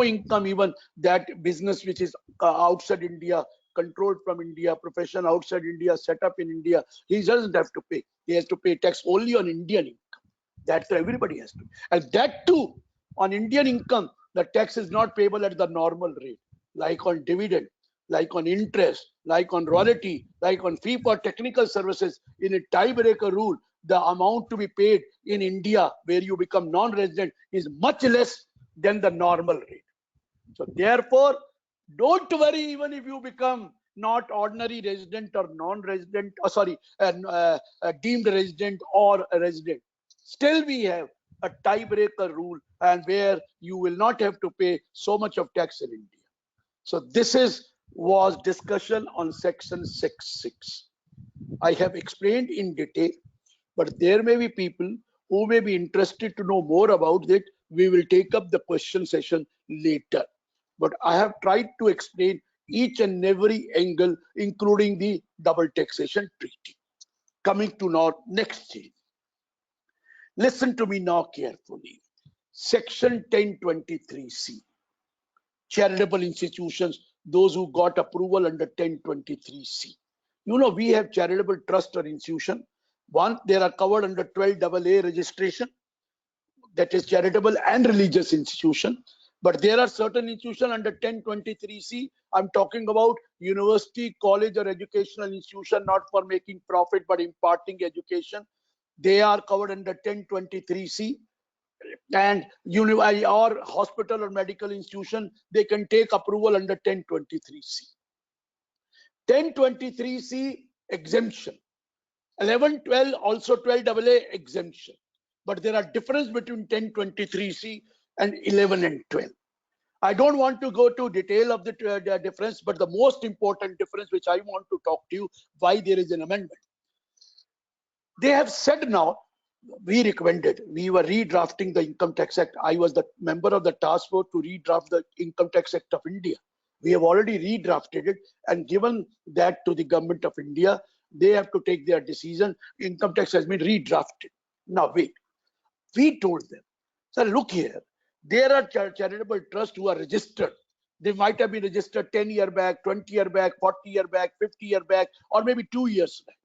income, even that business which is outside India, controlled from India, profession outside India, set up in India, he doesn't have to pay. He has to pay tax only on Indian income. That everybody has to. And that too, on Indian income, the tax is not payable at the normal rate, like on dividend, like on interest, like on royalty, like on fee for technical services. In a tiebreaker rule, the amount to be paid in India, where you become non-resident, is much less than the normal rate. So therefore, don't worry even if you become not ordinary resident or non-resident, deemed resident or a resident. Still we have a tiebreaker rule, and where you will not have to pay so much of tax in India. So this was discussion on section 6.6. I have explained in detail, but there may be people who may be interested to know more about it. We will take up the question session later. But I have tried to explain each and every angle, including the double taxation treaty. Coming to now next thing. Listen to me now carefully. Section 1023C. Charitable institutions, those who got approval under 1023C. You know, we have charitable trust or institution. One, they are covered under 12AA registration, that is charitable and religious institution. But there are certain institutions under 1023C. I'm talking about university, college, or educational institution, not for making profit but imparting education. They are covered under 1023C. And or hospital or medical institution, they can take approval under 1023C. 1023C exemption. 11, 12 also 12AA exemption. But there are difference between 1023C and 11 and 12. I don't want to go to detail of the difference, but the most important difference which I want to talk to you, why there is an amendment. They have said now, we recommended, we were redrafting the Income Tax Act. I was the member of the task force to redraft the Income Tax Act of India. We have already redrafted it and given that to the government of India. They have to take their decision. Income tax has been redrafted. Now wait, we told them, sir, look here, there are charitable trusts who are registered. They might have been registered 10 years back, 20 years back, 40 years back, 50 years back, or maybe 2 years back.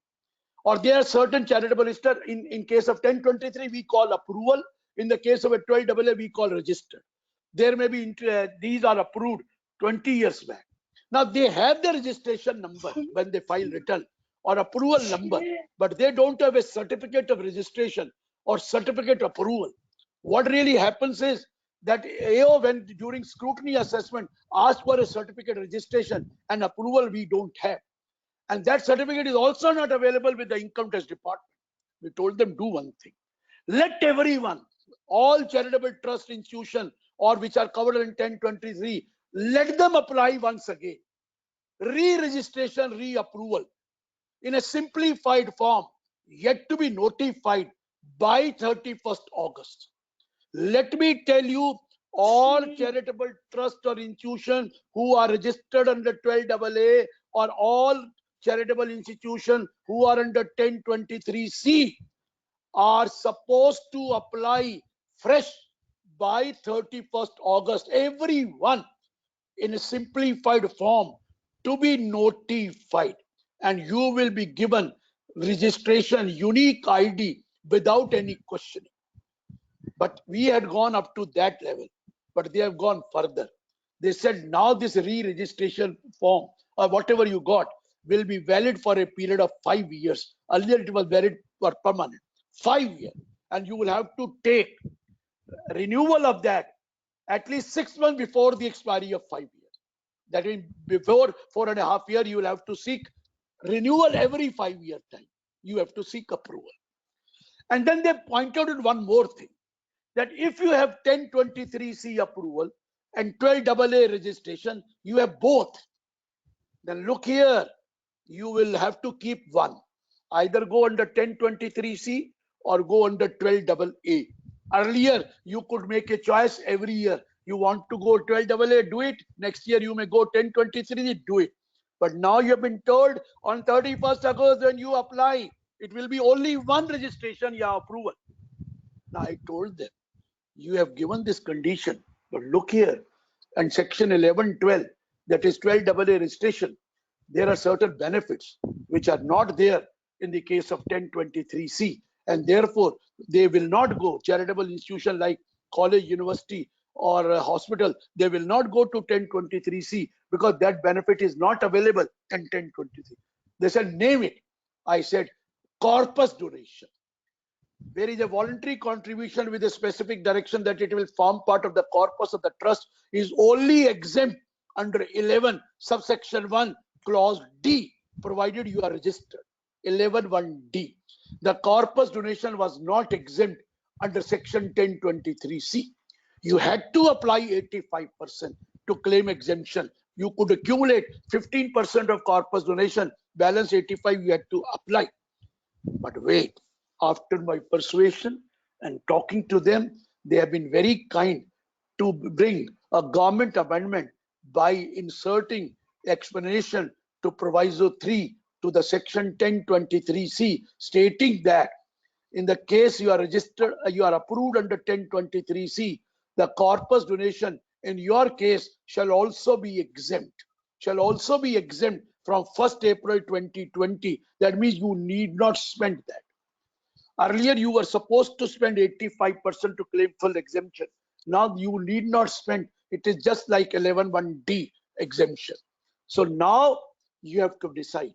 Or there are certain charitable registered. In case of 1023, we call approval. In the case of a 12AA, we call registered. There may be, these are approved 20 years back. Now they have the registration number when they file return or approval number, but they don't have a certificate of registration or certificate of approval. What really happens is that AO, when during scrutiny assessment, asked for a certificate of registration and approval, we don't have. And that certificate is also not available with the Income Tax Department. We told them, do one thing. Let everyone, all charitable trust institutions or which are covered in 1023, let them apply once again. Re-registration, re-approval in a simplified form, yet to be notified by 31st August. Let me tell you, all charitable trust or institutions who are registered under 12AA or all charitable institutions who are under 1023C are supposed to apply fresh by 31st August. Everyone in a simplified form to be notified, and you will be given registration unique ID without any questioning. But we had gone up to that level, but they have gone further. They said now this re-registration form or whatever you got will be valid for a period of 5 years. Earlier it was valid for permanent, 5 years. And you will have to take renewal of that at least 6 months before the expiry of 5 years. That means before 4.5 years, you will have to seek renewal every 5 year time. You have to seek approval. And then they pointed out one more thing, that if you have 1023C approval and 12AA registration, you have both. Then look here, you will have to keep one. Either go under 1023C or go under 12AA. Earlier, you could make a choice every year. You want to go 12AA, do it. Next year, you may go 1023, do it. But now you have been told on 31st August when you apply, it will be only one registration, approval. Now I told them, you have given this condition, but look here, and section 11.12, that is 12AA registration, there are certain benefits which are not there in the case of 1023C. and therefore they will not go, charitable institution like college, university, or a hospital, they will not go to 1023C because that benefit is not available in 1023. They said, name it. I said, corpus donation. There is a voluntary contribution with a specific direction that it will form part of the corpus of the trust is only exempt under 11 subsection 1 clause D, provided you are registered. 11(1)D. The corpus donation was not exempt under section 1023C. You had to apply 85% to claim exemption. You could accumulate 15% of corpus donation, balance 85 you had to apply. But wait, after my persuasion and talking to them, they have been very kind to bring a government amendment by inserting explanation to proviso 3 to the section 1023C, stating that in the case you are registered, you are approved under 1023C, the corpus donation in your case shall also be exempt. Shall also be exempt from 1st April 2020. That means you need not spend that. Earlier, you were supposed to spend 85% to claim full exemption. Now you need not spend. It is just like 11(1)D exemption. So now you have to decide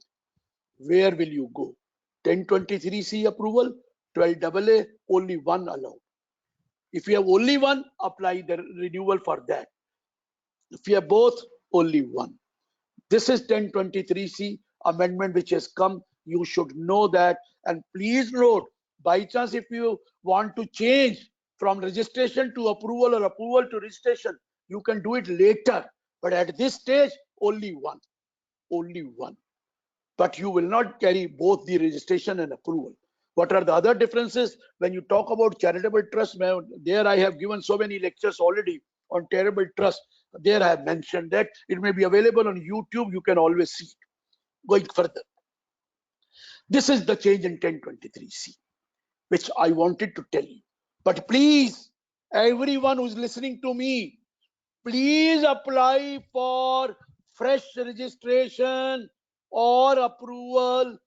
where will you go. 1023C approval, 12AA, only one allowed. If you have only one, apply the renewal for that. If you have both, only one. This is 1023C amendment which has come. You should know that. And please note, by chance, if you want to change from registration to approval or approval to registration, you can do it later. But at this stage, only one. Only one. But you will not carry both the registration and approval. What are the other differences? When you talk about charitable trust, there I have given so many lectures already on charitable trust. There I have mentioned that. It may be available on YouTube. You can always see it. Going further. This is the change in 1023C, which I wanted to tell you. But please, everyone who's listening to me, please apply for fresh registration or approval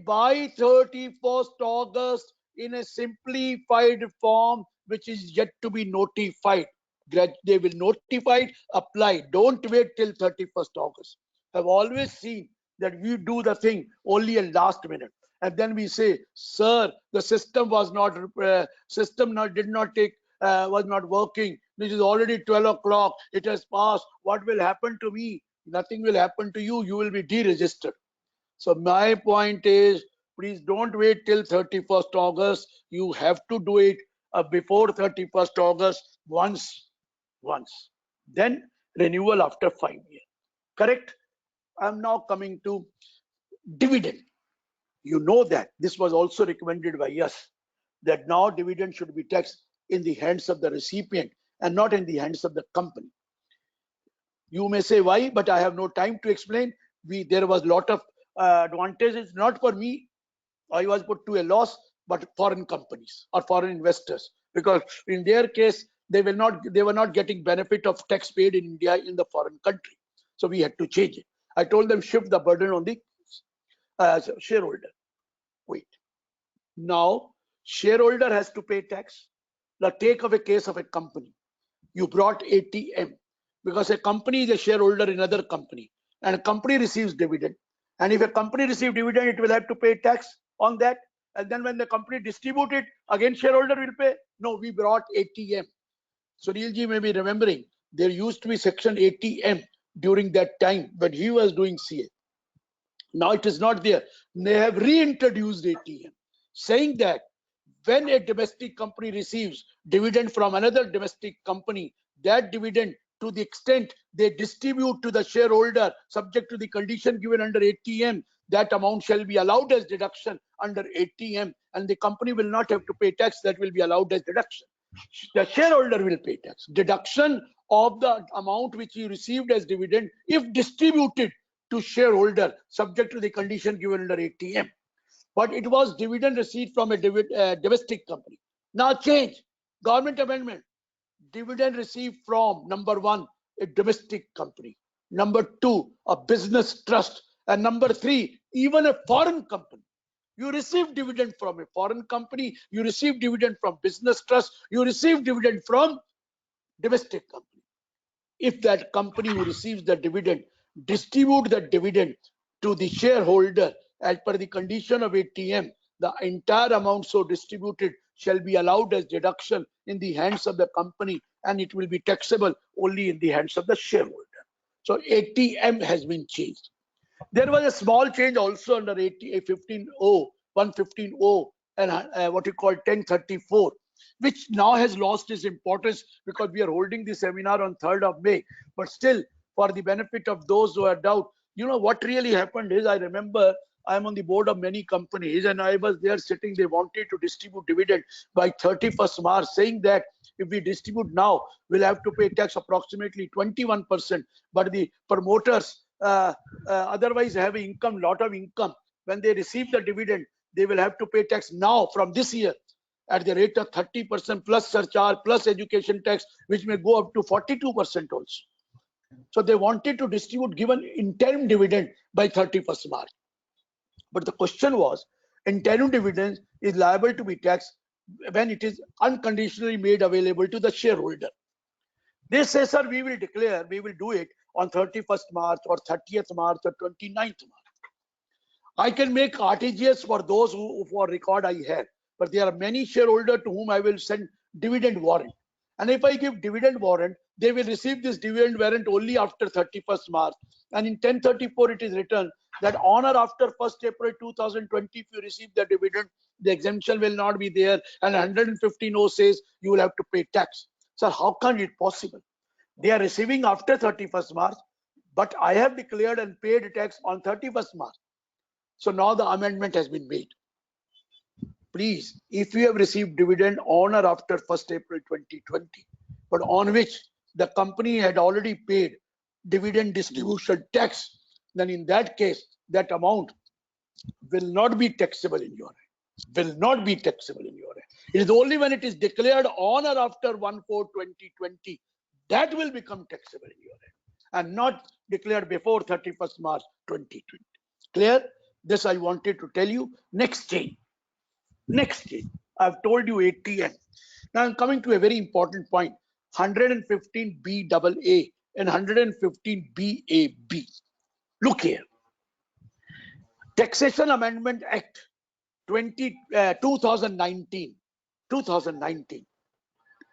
by 31st August in a simplified form, which is yet to be notified. They will notify, apply. Don't wait till 31st August. I've always seen that we do the thing only at last minute. And then we say, sir, the system was not, was not working. This is already 12 o'clock. It has passed. What will happen to me? Nothing will happen to you. You will be deregistered. So my point is, please don't wait till 31st August. You have to do it before 31st August once. Then renewal after 5 years. Correct? I'm now coming to dividend. You know that this was also recommended by us, that now dividend should be taxed in the hands of the recipient and not in the hands of the company. You may say why, but I have no time to explain. There was a lot of advantages, not for me. I was put to a loss, but foreign companies or foreign investors, because in their case, they were not getting benefit of tax paid in India in the foreign country. So we had to change it. I told them shift the burden on the shareholder. Wait. Now, shareholder has to pay tax. Now, take of a case of a company. You brought ATM because a company is a shareholder in another company, and a company receives dividend. And if a company receives dividend, it will have to pay tax on that. And then when the company distributes it, again shareholder will pay. No, we brought ATM. Sunilji may be remembering, there used to be section ATM during that time when he was doing CA. Now it is not there. They have reintroduced ATM, saying that when a domestic company receives dividend from another domestic company, that dividend, to the extent they distribute to the shareholder, subject to the condition given under ATM, that amount shall be allowed as deduction under ATM, and the company will not have to pay tax. That will be allowed as deduction. The shareholder will pay tax. Deduction of the amount which he received as dividend, if distributed to shareholder, subject to the condition given under ATM. But it was dividend received from a domestic company. Now change, government amendment. Dividend received from, number 1, a domestic company. Number 2, a business trust. And number 3, even a foreign company. You receive dividend from a foreign company, you receive dividend from business trust, you receive dividend from domestic company. If that company who receives the dividend distribute the dividend to the shareholder as per the condition of ATM, the entire amount so distributed shall be allowed as deduction in the hands of the company, and it will be taxable only in the hands of the shareholder. So ATM has been changed. There was a small change also under 15O, 115O, and what you call 1034, which now has lost its importance because we are holding the seminar on 3rd of May. But still, for the benefit of those who are doubt, you know what really happened is, I remember I'm on the board of many companies and I was there sitting, they wanted to distribute dividend by 31st March, saying that if we distribute now, we'll have to pay tax approximately 21%, but the promoters otherwise have income, lot of income. When they receive the dividend, they will have to pay tax now from this year at the rate of 30% plus surcharge plus education tax, which may go up to 42% also. So they wanted to distribute given interim dividend by 31st March. But the question was, interim dividend is liable to be taxed when it is unconditionally made available to the shareholder. They say, sir, we will declare, we will do it on 31st March or 30th March or 29th March. I can make RTGS for those who for record I have, but there are many shareholders to whom I will send dividend warrant. And if I give dividend warrant, they will receive this dividend warrant only after 31st March. And in 1034, it is written that on or after 1st April 2020, if you receive the dividend, the exemption will not be there. And 115O says you will have to pay tax. Sir, how can it possible? They are receiving after 31st March, but I have declared and paid tax on 31st March. So now the amendment has been made. Please, if you have received dividend on or after 1st April 2020, but on which the company had already paid dividend distribution tax, then in that case, that amount will not be taxable in your hand. Will not be taxable in your hand. It is only when it is declared on or after 1/4/2020 that will become taxable in your hand, and not declared before 31st March 2020. Clear? This I wanted to tell you. Next change. Next change. I've told you ATM. Now I'm coming to a very important point. 115BAA and 115BAB. Look here. Taxation Amendment Act 2019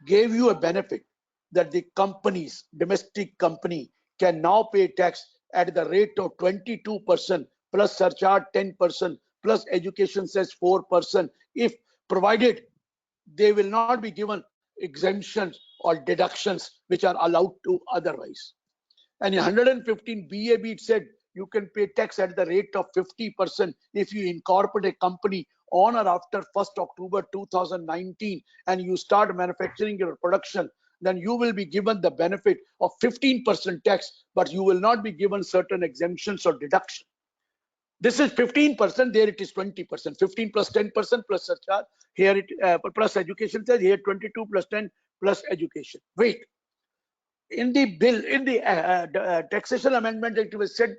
gave you a benefit that the companies, domestic company, can now pay tax at the rate of 22% plus surcharge 10% plus education cess 4%, if provided they will not be given exemptions or deductions which are allowed to otherwise. And in 115BAB it said you can pay tax at the rate of 50% if you incorporate a company on or after 1st October 2019 and you start manufacturing your production, then you will be given the benefit of 15% tax, but you will not be given certain exemptions or deduction. This is 15%, there it is 20%. 15 plus 10% plus surcharge, here it plus education tax, here 22 plus 10 plus education. Wait. In the bill, in the taxation amendment, it was said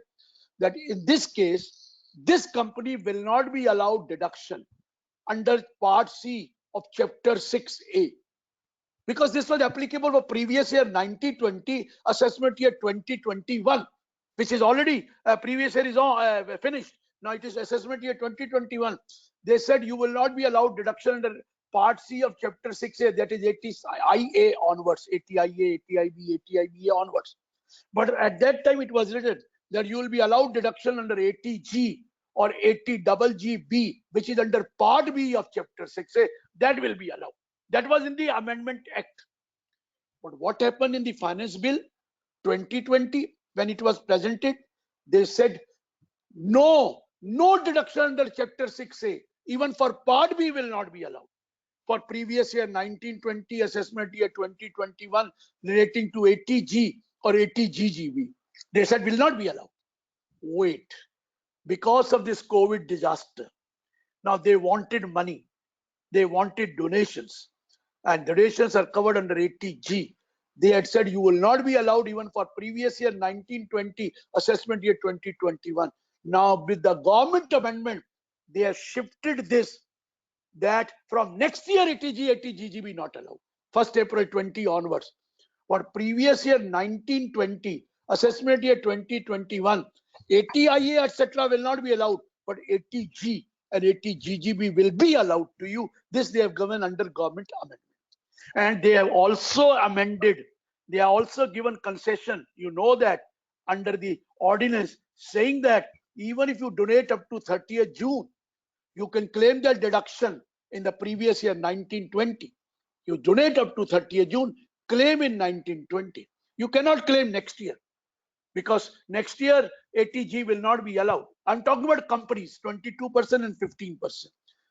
that in this case, this company will not be allowed deduction under Part C of Chapter 6A, because this was applicable for previous year 1920, assessment year 2021, which is already previous year is finished. Now it is assessment year 2021. They said you will not be allowed deduction under Part C of Chapter 6A, that is 80IA onwards, 80IA, 80IB, 80IBA onwards. But at that time it was written that you will be allowed deduction under 80G or 80GGB, which is under Part B of Chapter 6A, that will be allowed. That was in the Amendment Act. But what happened in the Finance Bill 2020 when it was presented? They said no deduction under Chapter 6A, even for Part B will not be allowed. For previous year 1920, assessment year 2021 relating to 80G or 80GGB, they said will not be allowed. Wait, because of this COVID disaster, now they wanted money, they wanted donations, and donations are covered under 80G. They had said you will not be allowed even for previous year 1920, assessment year 2021. Now with the government amendment, they have shifted this, that from next year ATG, ATGGB not allowed. 1st April 20 onwards. For previous year 1920, assessment year 2021, ATIA etc. will not be allowed, but ATG and ATGGB will be allowed to you. This they have given under government amendment. And they have also amended, they are also given concession, you know, that under the ordinance, saying that even if you donate up to 30th June, you can claim that deduction in the previous year 1920. You donate up to 30th June, claim in 1920. You cannot claim next year, because next year ATG will not be allowed. I'm talking about companies, 22% and 15%.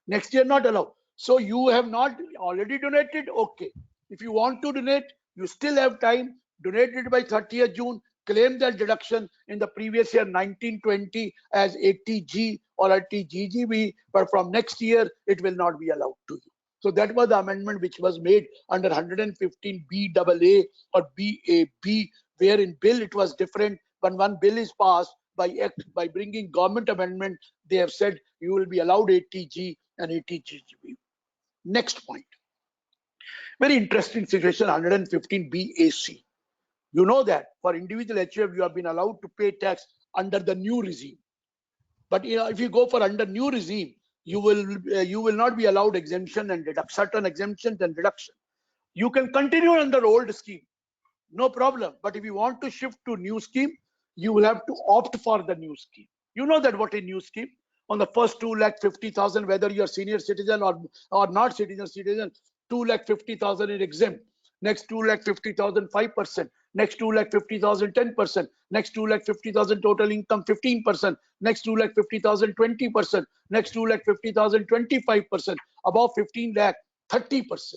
Next year not allowed. So you have not already donated, okay. If you want to donate, you still have time. Donate it by 30th June, claim that deduction in the previous year 1920 as ATG or ATGGB, but from next year it will not be allowed to you. So that was the amendment which was made under 115 BAA or BAB, where in bill it was different. When one bill is passed by act, by bringing government amendment, they have said you will be allowed ATG and ATGGB. Next point. Very interesting situation, 115 BAC. You know that for individual HUF, you have been allowed to pay tax under the new regime. But if you go for under new regime, you will not be allowed exemption and deduction, certain exemptions and deduction. You can continue under old scheme, no problem. But if you want to shift to new scheme, you will have to opt for the new scheme. You know that what a new scheme? On the first 2,50,000, whether you are senior citizen or not senior citizen, 2,50,000 is exempt. Next 2,50,000, 5%. Next 2,50,000, 10%. Next 2,50,000 total income, 15%. Next 2,50,000, 20%. Next 2,50,000, 25%. Above 15 lakh, 30%.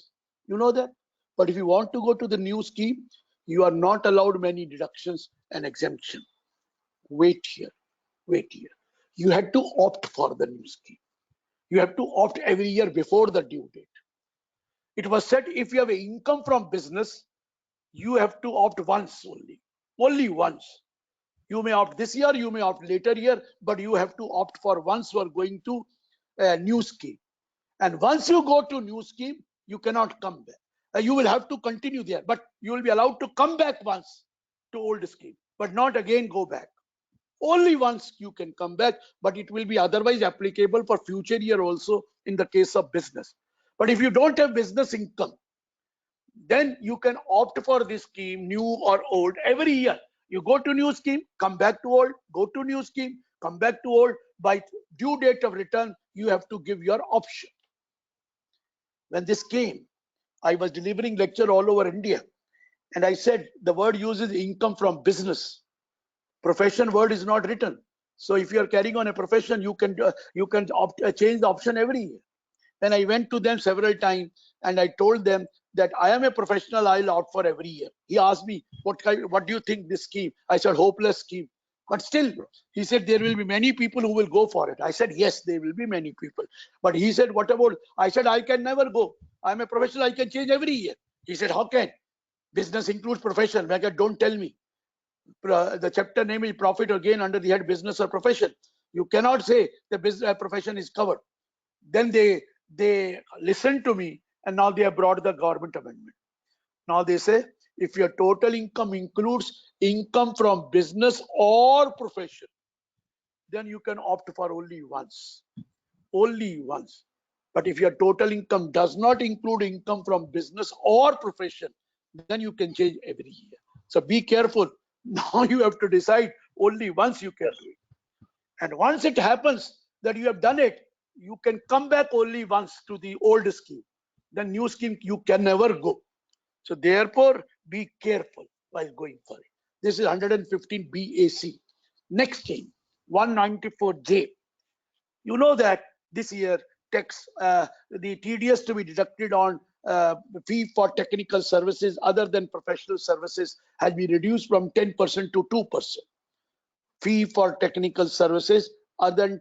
You know that? But if you want to go to the new scheme, you are not allowed many deductions and exemption. Wait here, wait here. You had to opt for the new scheme. You have to opt every year before the due date. It was said if you have an income from business, you have to opt once only once. You may opt this year, you may opt later year, but you have to opt for once you are going to a new scheme. And once you go to new scheme, you cannot come back. You will have to continue there, but you will be allowed to come back once to old scheme, but not again go back. Only once you can come back, but it will be otherwise applicable for future year also in the case of business. But if you don't have business income, then you can opt for this scheme, new or old, every year. You go to new scheme, come back to old, go to new scheme, come back to old. By due date of return, you have to give your option. When this came, I was delivering lecture all over India, and I said the word uses income from business. Profession word is not written. So if you are carrying on a profession, you can change the option every year. Then I went to them several times and I told them that I am a professional, I'll opt for every year. He asked me, what do you think this scheme? I said, hopeless scheme. But still, he said, there will be many people who will go for it. I said, yes, there will be many people. But he said, what about? I said, I can never go. I'm a professional, I can change every year. He said, how can? Business includes profession. I said, don't tell me. The chapter name is profit or gain under the head business or profession. You cannot say the business profession is covered. Then they listened to me, and now they have brought the government amendment. Now they say if your total income includes income from business or profession, then you can opt for only once. Only once. But if your total income does not include income from business or profession, then you can change every year. So be careful. Now you have to decide only once you can do it. And once it happens that you have done it, you can come back only once to the old scheme. The new scheme, you can never go. So therefore, be careful while going for it. This is 115 BAC. Next change, 194J. You know that this year tax, the TDS to be deducted on fee for technical services other than professional services has been reduced from 10% to 2%. Fee for technical services other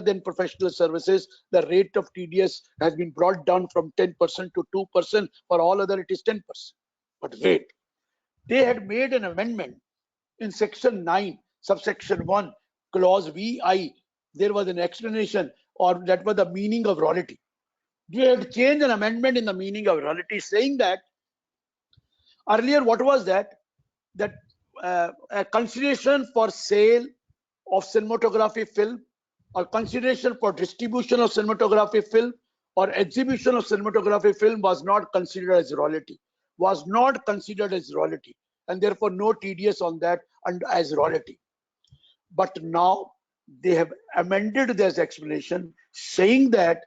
than professional services, the rate of TDS has been brought down from 10% to 2%. For all other, it is 10%. But wait, they had made an amendment in section 9, subsection 1, clause VI, there was an explanation, or that was the meaning of royalty. We had changed an amendment in the meaning of royalty, saying that earlier what was that a consideration for sale of cinematography film, or consideration for distribution of cinematography film, or exhibition of cinematography film was not considered as royalty, and therefore no TDS on that and as royalty. But now they have amended this explanation, saying that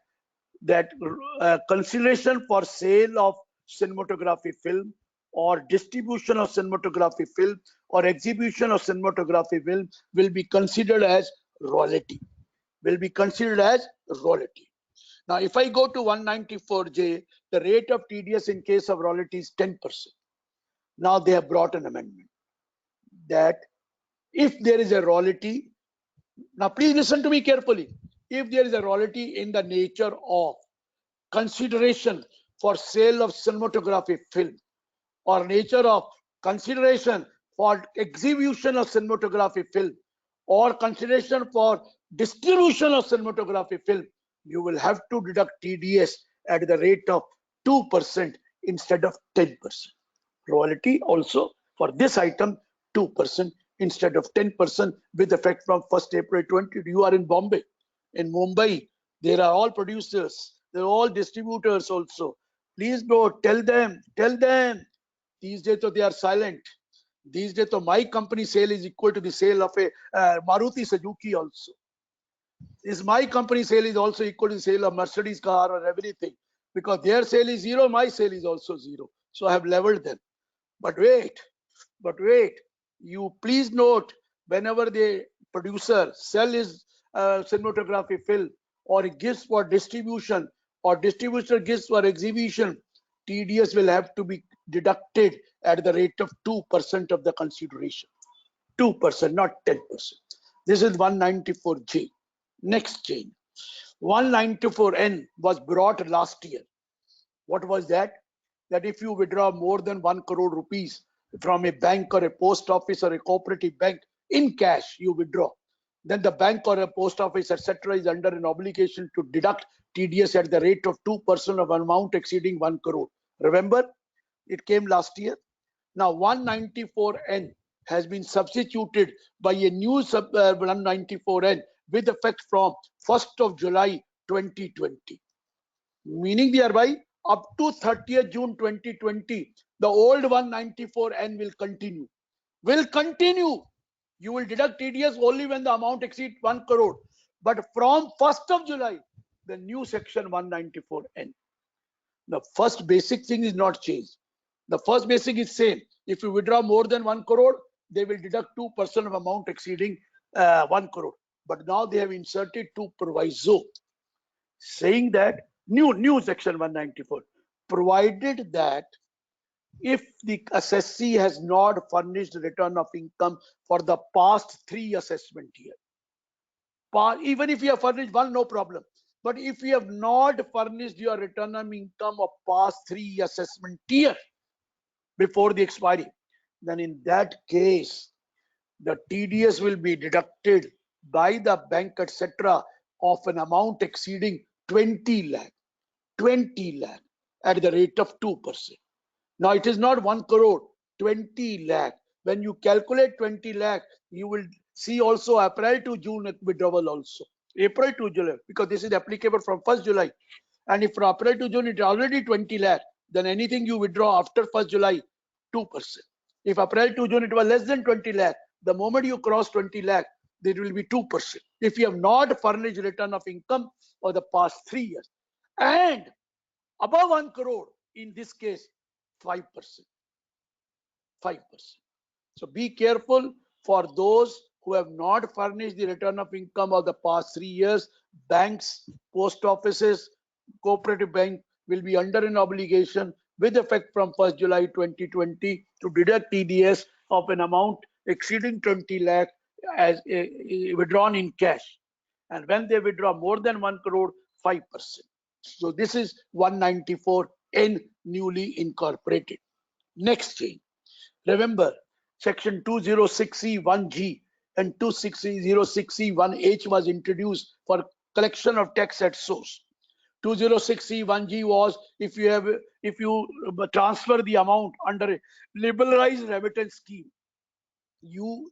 consideration for sale of cinematography film, or distribution of cinematography film, or exhibition of cinematography film will be considered as royalty. Now, if I go to 194J, the rate of TDS in case of royalty is 10%. Now they have brought an amendment that if there is a royalty, now please listen to me carefully, if there is a royalty in the nature of consideration for sale of cinematography film, or nature of consideration for exhibition of cinematography film, or consideration for distribution of cinematography film, you will have to deduct TDS at the rate of 2% instead of 10%. Royalty also for this item 2% instead of 10%, with effect from 1st April 20. You are in Bombay. In Mumbai, there are all producers, they're all distributors also. Please go, tell them. These days they are silent. These days my company sale is equal to the sale of a Maruti Suzuki also. Is my company sale is also equal to the sale of Mercedes car or everything, because their sale is zero, my sale is also zero. So I have leveled them. But wait, you please note, whenever the producer sell his cinematography film, or gives for distribution, or distributor gives for exhibition, TDS will have to be deducted at the rate of 2% of the consideration. 2%, not 10%. This is 194J. Next change. 194N was brought last year. What was that? That if you withdraw more than 1 crore rupees from a bank or a post office or a cooperative bank in cash, you withdraw, then the bank or a post office, etc., is under an obligation to deduct TDS at the rate of 2% of an amount exceeding 1 crore. Remember, it came last year. Now 194N has been substituted by a new 194N with effect from 1st of July 2020. Meaning thereby, up to 30th June 2020, the old 194N will continue. You will deduct TDS only when the amount exceeds 1 crore. But from 1st of July, the new section 194N. The first basic thing is not changed. The first basic is same. If you withdraw more than 1 crore, they will deduct 2% of amount exceeding 1 crore. But now they have inserted 2 proviso, saying that new section 194, provided that if the assessee has not furnished return of income for the past 3 assessment year, even if you have furnished one, no problem. But if you have not furnished your return of income of past 3 assessment year before the expiry, then in that case, the TDS will be deducted by the bank, etc., of an amount exceeding 20 lakh at the rate of 2%. Now it is not 1 crore, 20 lakh. When you calculate 20 lakh, you will see also April to June withdrawal also. April to July, because this is applicable from 1st July. And if from April to June it is already 20 lakh, then anything you withdraw after 1st July, 2%. If April to June it was less than 20 lakh, the moment you cross 20 lakh, there will be 2%. If you have not furnished return of income for the past 3 years, and above 1 crore, in this case, 5%. So be careful for those who have not furnished the return of income of the past 3 years. Banks, post offices, cooperative bank will be under an obligation with effect from 1st July 2020 to deduct TDS of an amount exceeding 20 lakh as withdrawn in cash. And when they withdraw more than 1 crore, 5%. So this is 194N newly incorporated. Next change. Remember, section 206C1G and 206C1H was introduced for collection of tax at source. 206C1G was if you transfer the amount under a liberalized remittance scheme, you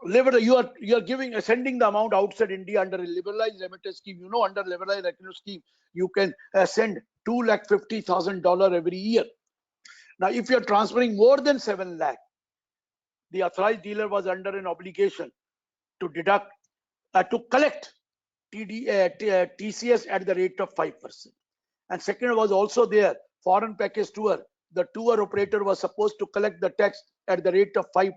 are sending the amount outside India under a liberalized remittance scheme. You know, under liberalized remittance scheme, you can send $250,000 every year. Now, if you are transferring more than 7 lakh, the authorized dealer was under an obligation to deduct, to collect TCS at the rate of 5%. And second was also there, foreign package tour. The tour operator was supposed to collect the tax at the rate of 5%.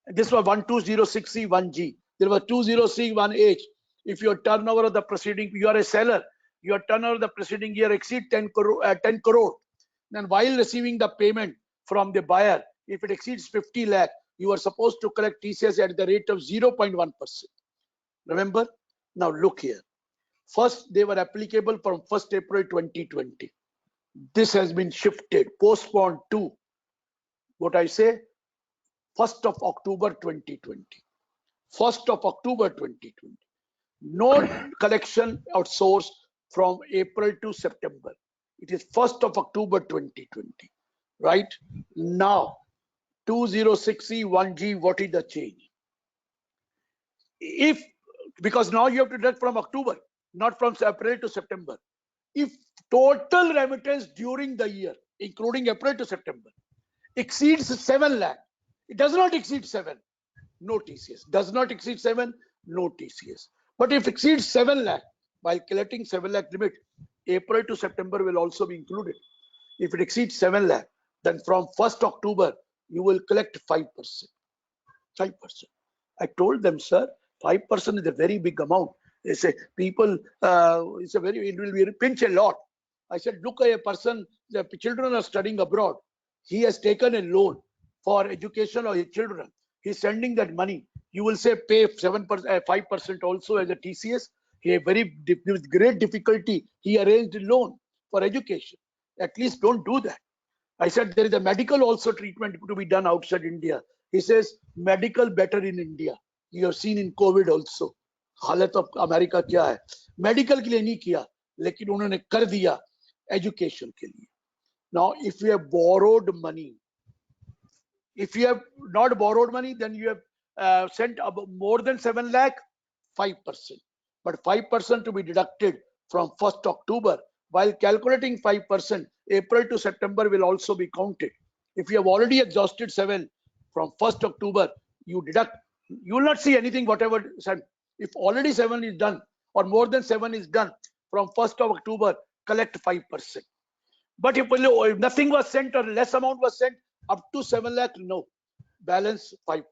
This was 1206C1G. There was 20C1H. If your turnover of the preceding, you are a seller, your turnover of the preceding year exceed 10 crore. Then while receiving the payment from the buyer, if it exceeds 50 lakh, you are supposed to collect TCS at the rate of 0.1%. Remember? Now look here. First, they were applicable from 1st April 2020. This has been shifted, postponed to what I say, 1st of October 2020. 1st of October 2020. No collection outsourced from April to September. It is 1st of October 2020. Right? Now, 206C1G, what is the change? Because now you have to deduct from October, not from April to September. If total remittance during the year, including April to September, exceeds 7 lakh, it does not exceed 7, no TCS. Does not exceed 7, no TCS. But if exceeds 7 lakh, while collecting 7 lakh limit, April to September will also be included. If it exceeds 7 lakh, then from 1st October, you will collect 5%. 5%. I told them, sir, 5% is a very big amount. They say, people, it will be pinch a lot. I said, look at a person, the children are studying abroad. He has taken a loan for education of his children. He's sending that money. You will say pay 7%, 5% also as a TCS. With great difficulty, he arranged a loan for education. At least don't do that. I said, there is a medical also treatment to be done outside India. He says, medical better in India. You have seen in COVID also. हालत of America क्या है? Medical के लिए नहीं किया, लेकिन उन्होंने कर दिया education के लिए. Now, if you have borrowed money, if you have not borrowed money, then you have sent more than 7 lakh, 5%. But 5% to be deducted from 1st October. While calculating 5%, April to September will also be counted. If you have already exhausted 7 from 1st October, you deduct. You will not see anything, whatever. If already 7 is done or more than 7 is done, from 1st of October, collect 5%. But if nothing was sent or less amount was sent up to 7 lakh, no, balance 5%.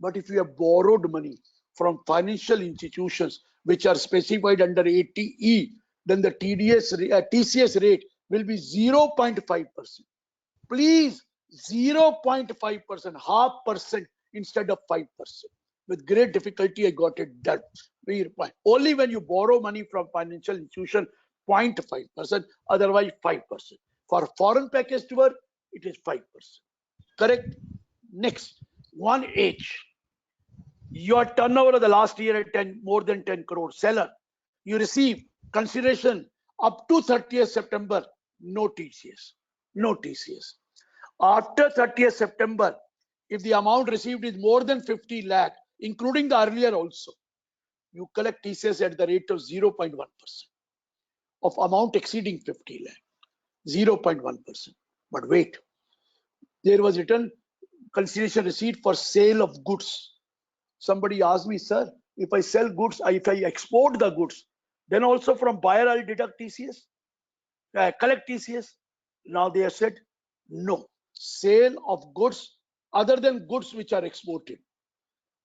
But if you have borrowed money from financial institutions which are specified under 80E, then the TCS rate will be 0.5%. Please, 0.5%, half percent instead of 5%. With great difficulty, I got it done. Only when you borrow money from financial institution, 0.5%, otherwise 5%. For foreign package tour, it is 5%. Correct? Next, 1H. Your turnover of the last year at more than 10 crore. Seller, you receive consideration up to 30th September, no TCS. No TCS. After 30th September, if the amount received is more than 50 lakh, including the earlier also, you collect TCS at the rate of 0.1% of amount exceeding 50 lakh. 0.1%. But wait, there was written consideration receipt for sale of goods. Somebody asked me, sir, if I sell goods, if I export the goods, then also from buyer I'll deduct TCS, collect TCS. Now they have said, no, sale of goods other than goods which are exported.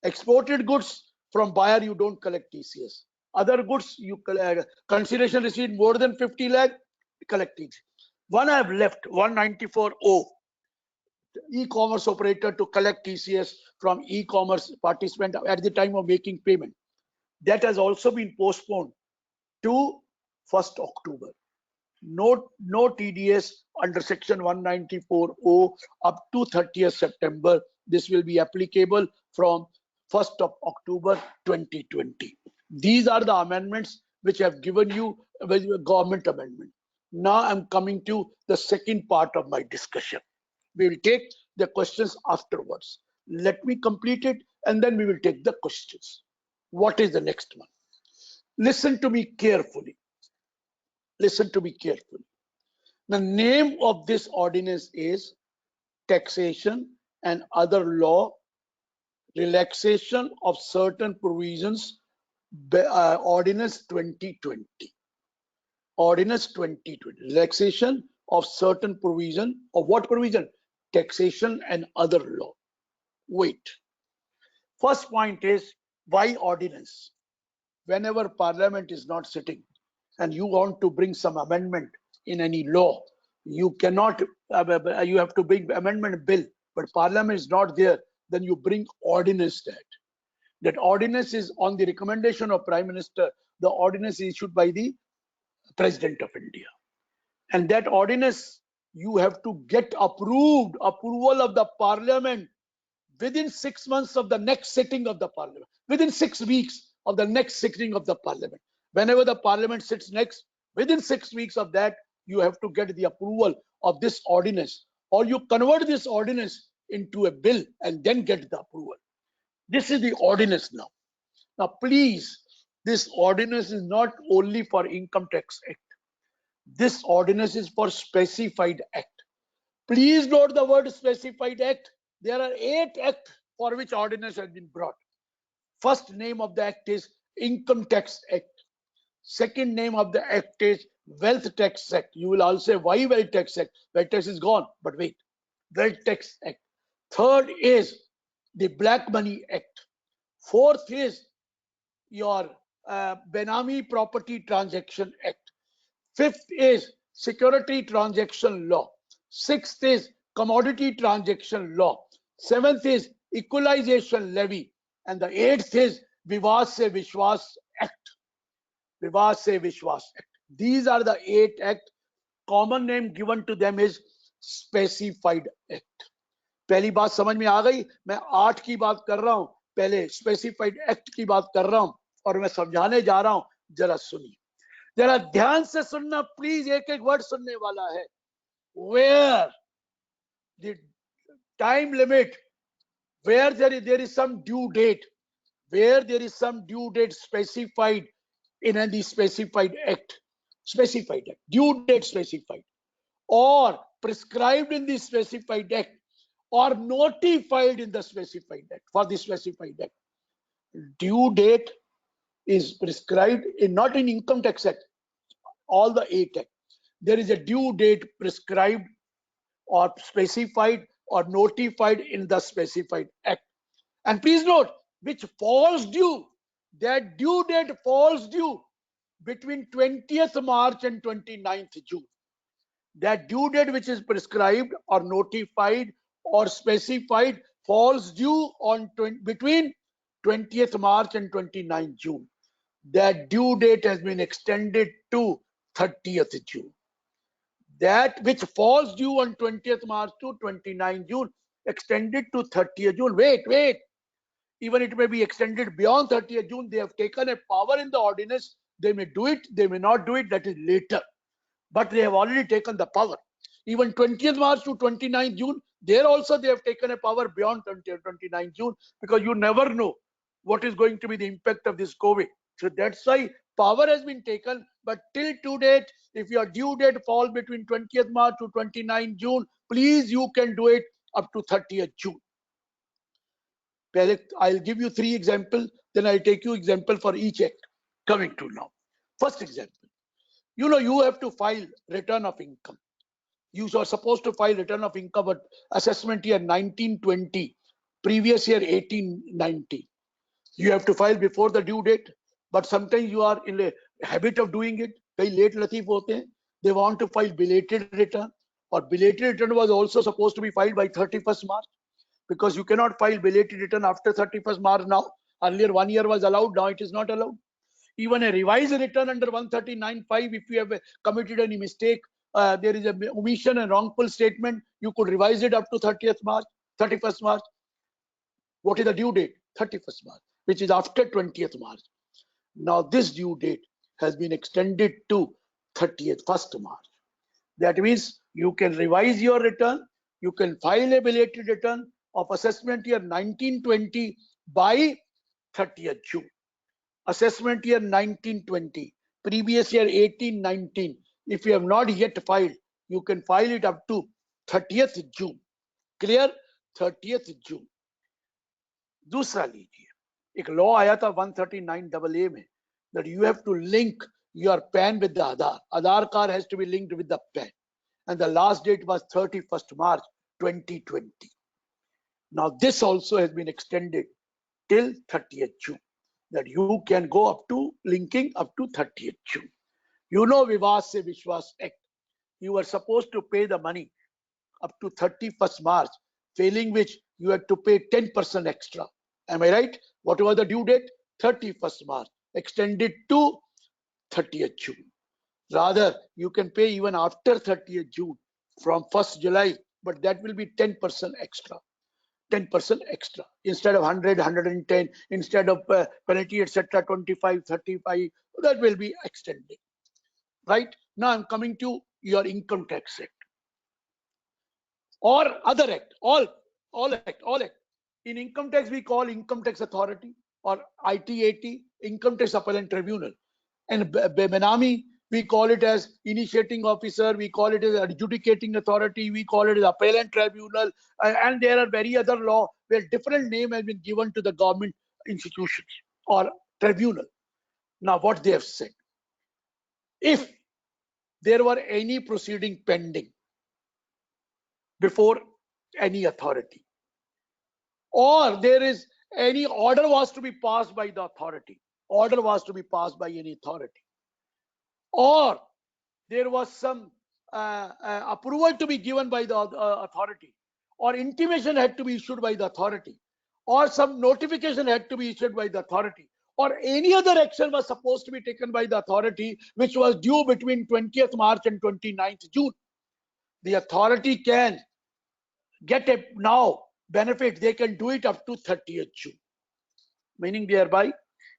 Exported goods from buyer, you don't collect TCS. Other goods, you collect consideration receipt more than 50 lakh, collect TCS. One I have left, 194O, e-commerce operator to collect TCS from e-commerce participant at the time of making payment. That has also been postponed to 1st October. No TDS under section 194O up to 30th September. This will be applicable from 1st of October 2020. These are the amendments which I have given you, government amendment. Now I'm coming to the second part of my discussion. We will take the questions afterwards. Let me complete it and then we will take the questions. What is the next one? Listen to me carefully. Listen to me carefully. The name of this ordinance is Taxation and Other Law Relaxation of Certain Provisions, Ordinance 2020. Ordinance 2020. Relaxation of certain provision. Of what provision? Taxation and other law. Wait. First point is, why ordinance? Whenever Parliament is not sitting and you want to bring some amendment in any law, you cannot, you have to bring amendment bill, but Parliament is not there, then you bring ordinance that. That ordinance is on the recommendation of Prime Minister. The ordinance is issued by the President of India. And that ordinance, you have to get approval of the Parliament within 6 months of the next sitting of the Parliament, within 6 weeks of the next sitting of the Parliament. Whenever the Parliament sits next, within 6 weeks of that, you have to get the approval of this ordinance, or you convert this ordinance into a bill and then get the approval. This is the ordinance now. Now, please, this ordinance is not only for Income Tax Act. This ordinance is for Specified Act. Please note the word Specified Act. There are 8 acts for which ordinance has been brought. First name of the act is Income Tax Act. Second name of the act is Wealth Tax Act. You will all say, why Wealth Tax Act? Wealth Tax is gone, but wait. Wealth Tax Act. Third is the Black Money Act. Fourth is your Benami Property Transaction Act. Fifth is Security Transaction Law. Sixth is Commodity Transaction Law. Seventh is Equalization Levy. And the 8th is Vivad Se Vishwas Act. Vivad Se Vishwas Act. These are the 8 acts. Common name given to them is Specified Act. पहली बात समझ में आ गई? मैं 8 की बात कर रहा हूं, पहले स्पेसिफाइड एक्ट की बात कर रहा हूं और मैं समझाने जा रहा हूं. जरा सुनिए, जरा ध्यान से सुनना प्लीज. एक एक वर्ड सुनने वाला है. Where the time limit, where there is some due date, where there is some due date specified in the Specified Act, Specified Act, due date specified, or prescribed in the Specified Act, or notified in the Specified Act. For the Specified Act, due date is prescribed in, not in Income Tax Act, all the 8 acts. There is a due date prescribed or specified or notified in the Specified Act. And please note, which falls due, that due date falls due between 20th March and 29th June. That due date which is prescribed or notified or specified falls due on between 20th March and 29th June. That due date has been extended to 30th June. That which falls due on 20th March to 29th June, extended to 30th June. Wait. Even it may be extended beyond 30th June. They have taken a power in the ordinance. They may do it, they may not do it, that is later. But they have already taken the power. Even 20th March to 29th June, there also they have taken a power beyond 29th June, because you never know what is going to be the impact of this COVID. So that's why power has been taken. But till to date, if your due date falls between 20th March to 29th June, please, you can do it up to 30th June. I'll give you 3 examples, then I'll take you example for each act. Coming to now. First example, you have to file return of income. You are supposed to file return of income at assessment year 1920, previous year 1890. You have to file before the due date, but sometimes you are in a habit of doing it. Koi late latif hote hain. They want to file belated return, or belated return was also supposed to be filed by 31st March, because you cannot file belated return after 31st March now. Earlier 1 year was allowed, now it is not allowed. Even a revised return under 139(5), if you have committed any mistake, there is a omission and wrongful statement, you could revise it up to 31st March. What is the due date? 31st March, which is after 20th March. Now this due date has been extended to 1st March. That means you can revise your return, you can file a belated return of assessment year 1920 by 30th June. Assessment year 1920, previous year 1819. If you have not yet filed, you can file it up to 30th June. Clear? 30th June. दूसरा लीजिए, एक law आया था 139AA में, that you have to link your PAN with the Aadhaar. Aadhaar card has to be linked with the PAN. And the last date was 31st March 2020. Now this also has been extended till 30th June, that you can go up to linking up to 30th June. You know Vivad Se Vishwas Act. You were supposed to pay the money up to 31st March, failing which you had to pay 10% extra. Am I right? What was the due date? 31st March, extended to 30th June. Rather, you can pay even after 30th June from 1st July, but that will be 10% extra. 10% extra. Instead of 100, 110, instead of penalty, etc., 25, 35, that will be extended. Right? Now I'm coming to your Income Tax Act or other act, all act. In income tax, we call Income Tax Authority or ITAT, Income Tax Appellate Tribunal. And Benami, we call it as initiating officer, we call it as adjudicating authority, we call it as appellate tribunal, and there are very other law where different name has been given to the government institutions or tribunal. Now what they have said, if there were any proceeding pending before any authority, or there is any order was to be passed by the authority, order was to be passed by any authority, or there was some approval to be given by the authority, or intimation had to be issued by the authority, or some notification had to be issued by the authority, or any other action was supposed to be taken by the authority which was due between 20th March and 29th June, the authority can get a now benefit, they can do it up to 30th June. Meaning thereby,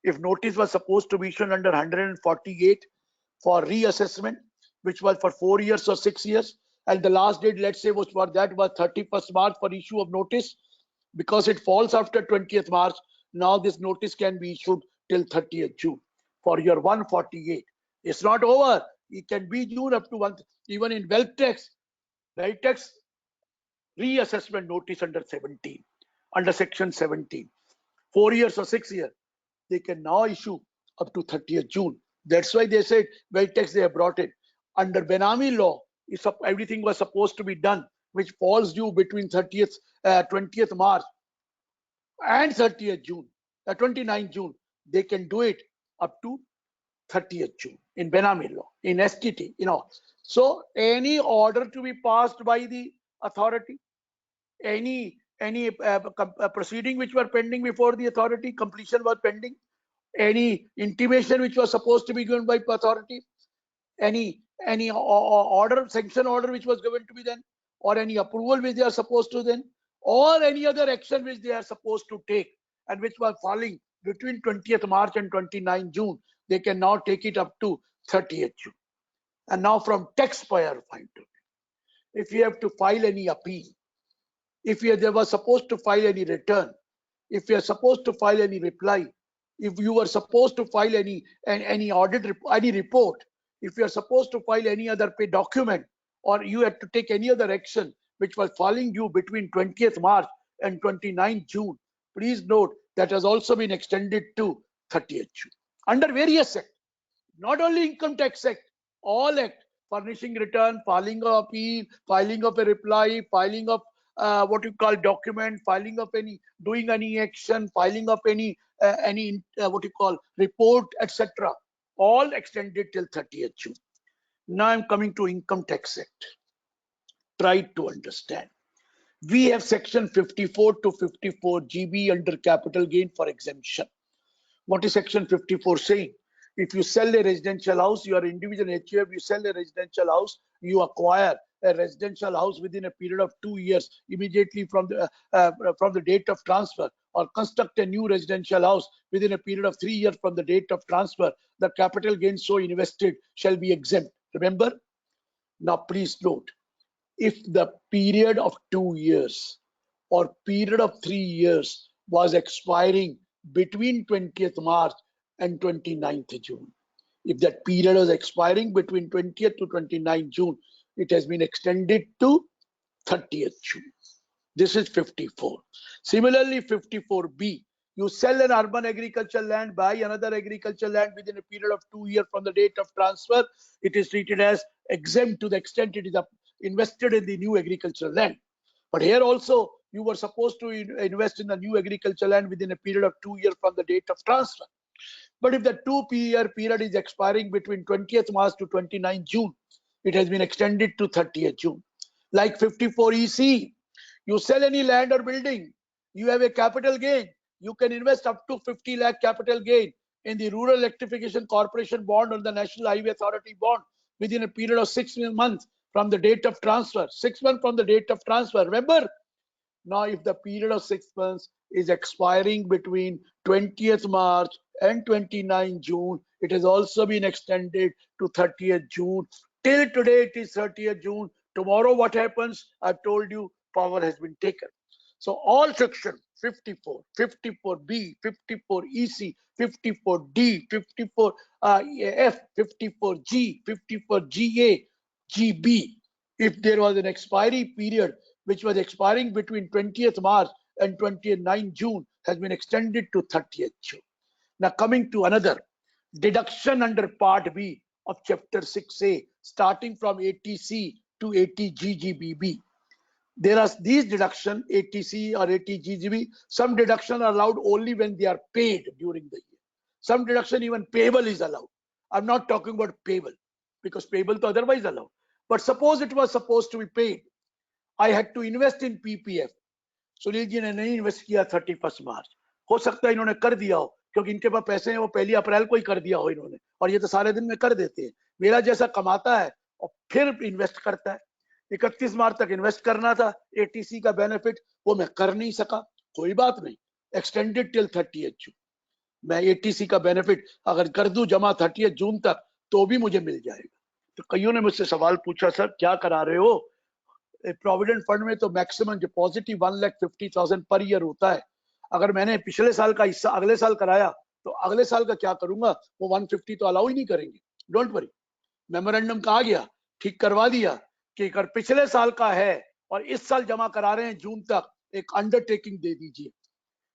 if notice was supposed to be issued under 148 for reassessment, which was for 4 years or 6 years, and the last date, let's say, was for that was 31st March for issue of notice, because it falls after 20th March, now this notice can be issued till 30th June for your 148. It's not over. It can be June up to one, even in wealth tax reassessment notice under 17, under section 17, 4 years or 6 years, they can now issue up to 30th June. That's why they said wealth tax, they have brought it. Under Benami law, everything was supposed to be done, which falls due between 20th March and 30th June, 29th June. They can do it up to 30th June in Benami law, in STT, So any order to be passed by the authority, any proceeding which were pending before the authority, completion was pending, any intimation which was supposed to be given by authority, any order, sanction order which was given to be then, or any approval which they are supposed to then, or any other action which they are supposed to take and which was falling between 20th March and 29th June, they can now take it up to 30th June. And now from taxpayer point of view, if you have to file any appeal, if they were supposed to file any return, if you are supposed to file any reply, if you were supposed to file any audit, any report, if you are supposed to file any other pay document, or you had to take any other action which was falling due between 20th March and 29th June, please note that has also been extended to 30th June. Under various acts, not only Income Tax Act, all act, furnishing return, filing of appeal, filing of a reply, filing of what you call document, filing of any, doing any action, filing of any what you call report, etc. All extended till 30th June. Now I'm coming to Income Tax Act. Try to understand. We have section 54 to 54 GB under capital gain for exemption. What is section 54 saying? If you sell a residential house, you are individual HUF, you sell a residential house, you acquire a residential house within a period of 2 years, immediately from the date of transfer, or construct a new residential house within a period of 3 years from the date of transfer, the capital gain so invested shall be exempt. Remember? Now please note, if the period of 2 years or period of 3 years was expiring between 20th March and 29th June, if that period was expiring between 20th to 29th June, it has been extended to 30th June. This is 54. Similarly, 54B, you sell an urban agricultural land, buy another agricultural land within a period of 2 years from the date of transfer, it is treated as exempt to the extent it is invested in the new agricultural land. But here also, you were supposed to invest in the new agricultural land within a period of 2 years from the date of transfer. But if the 2-year period is expiring between 20th March to 29th June, it has been extended to 30th June. Like 54EC, you sell any land or building, you have a capital gain, you can invest up to 50 lakh capital gain in the Rural Electrification Corporation bond or the National Highway Authority bond within a period of 6 months from the date of transfer. 6 months from the date of transfer. Remember? Now, if the period of 6 months is expiring between 20th March and 29th June, it has also been extended to 30th June. Till today, it is 30th June. Tomorrow, what happens? I've told you, power has been taken. So all section 54, 54B, 54EC, 54D, 54F, 54G, 54GA, GB, if there was an expiry period which was expiring between 20th March and 29th June, has been extended to 30th June. Now coming to another deduction under Part B of Chapter 6A, starting from 80C to 80GGBB. There are these deduction, 80C or 80GGB. Some deduction are allowed only when they are paid during the year. Some deduction even payable is allowed. I'm not talking about payable because payable to otherwise allowed. But suppose it was supposed to be paid. I had to invest in PPF. Sunil ji ने नहीं invest किया 31 मार्च. हो सकता है इन्होंने कर दिया हो क्योंकि इनके पास पैसे हैं, वो 1 अप्रैल को ही कर दिया हो इन्होंने, और ये तो सारे दिन में कर देते हैं. मेरा जैसा कमाता है और फिर इन्वेस्ट करता है. 31 मार्च तक इन्वेस्ट करना था, एटीसी का बेनिफिट वो मैं कर नहीं सका, कोई बात नहीं, एक्सटेंडेड टिल 30th जून. मैं एटीसी का बेनिफिट अगर कर दूं जमा 30th जून तक तो भी मुझे मिल जाएगा. तो कईयों ने मुझसे सवाल पूछा, सर क्या करा रहे हो? प्रोविडेंट फंड में तो मैक्सिमम डिपॉजिट ही 1,50,000 पर ईयर होता है. अगर मैंने पिछले साल का हिस्सा अगले साल कराया तो अगले साल का क्या करूंगा? वो 150 तो अलाउ ही नहीं करेंगे. डोंट वरी, मेमोरेंडम का आ गया, ठीक करवा दिया कि अगर पिछले साल का है और इस साल जमा करा रहे हैं जून तक, एक अंडरटेकिंग दे दीजिए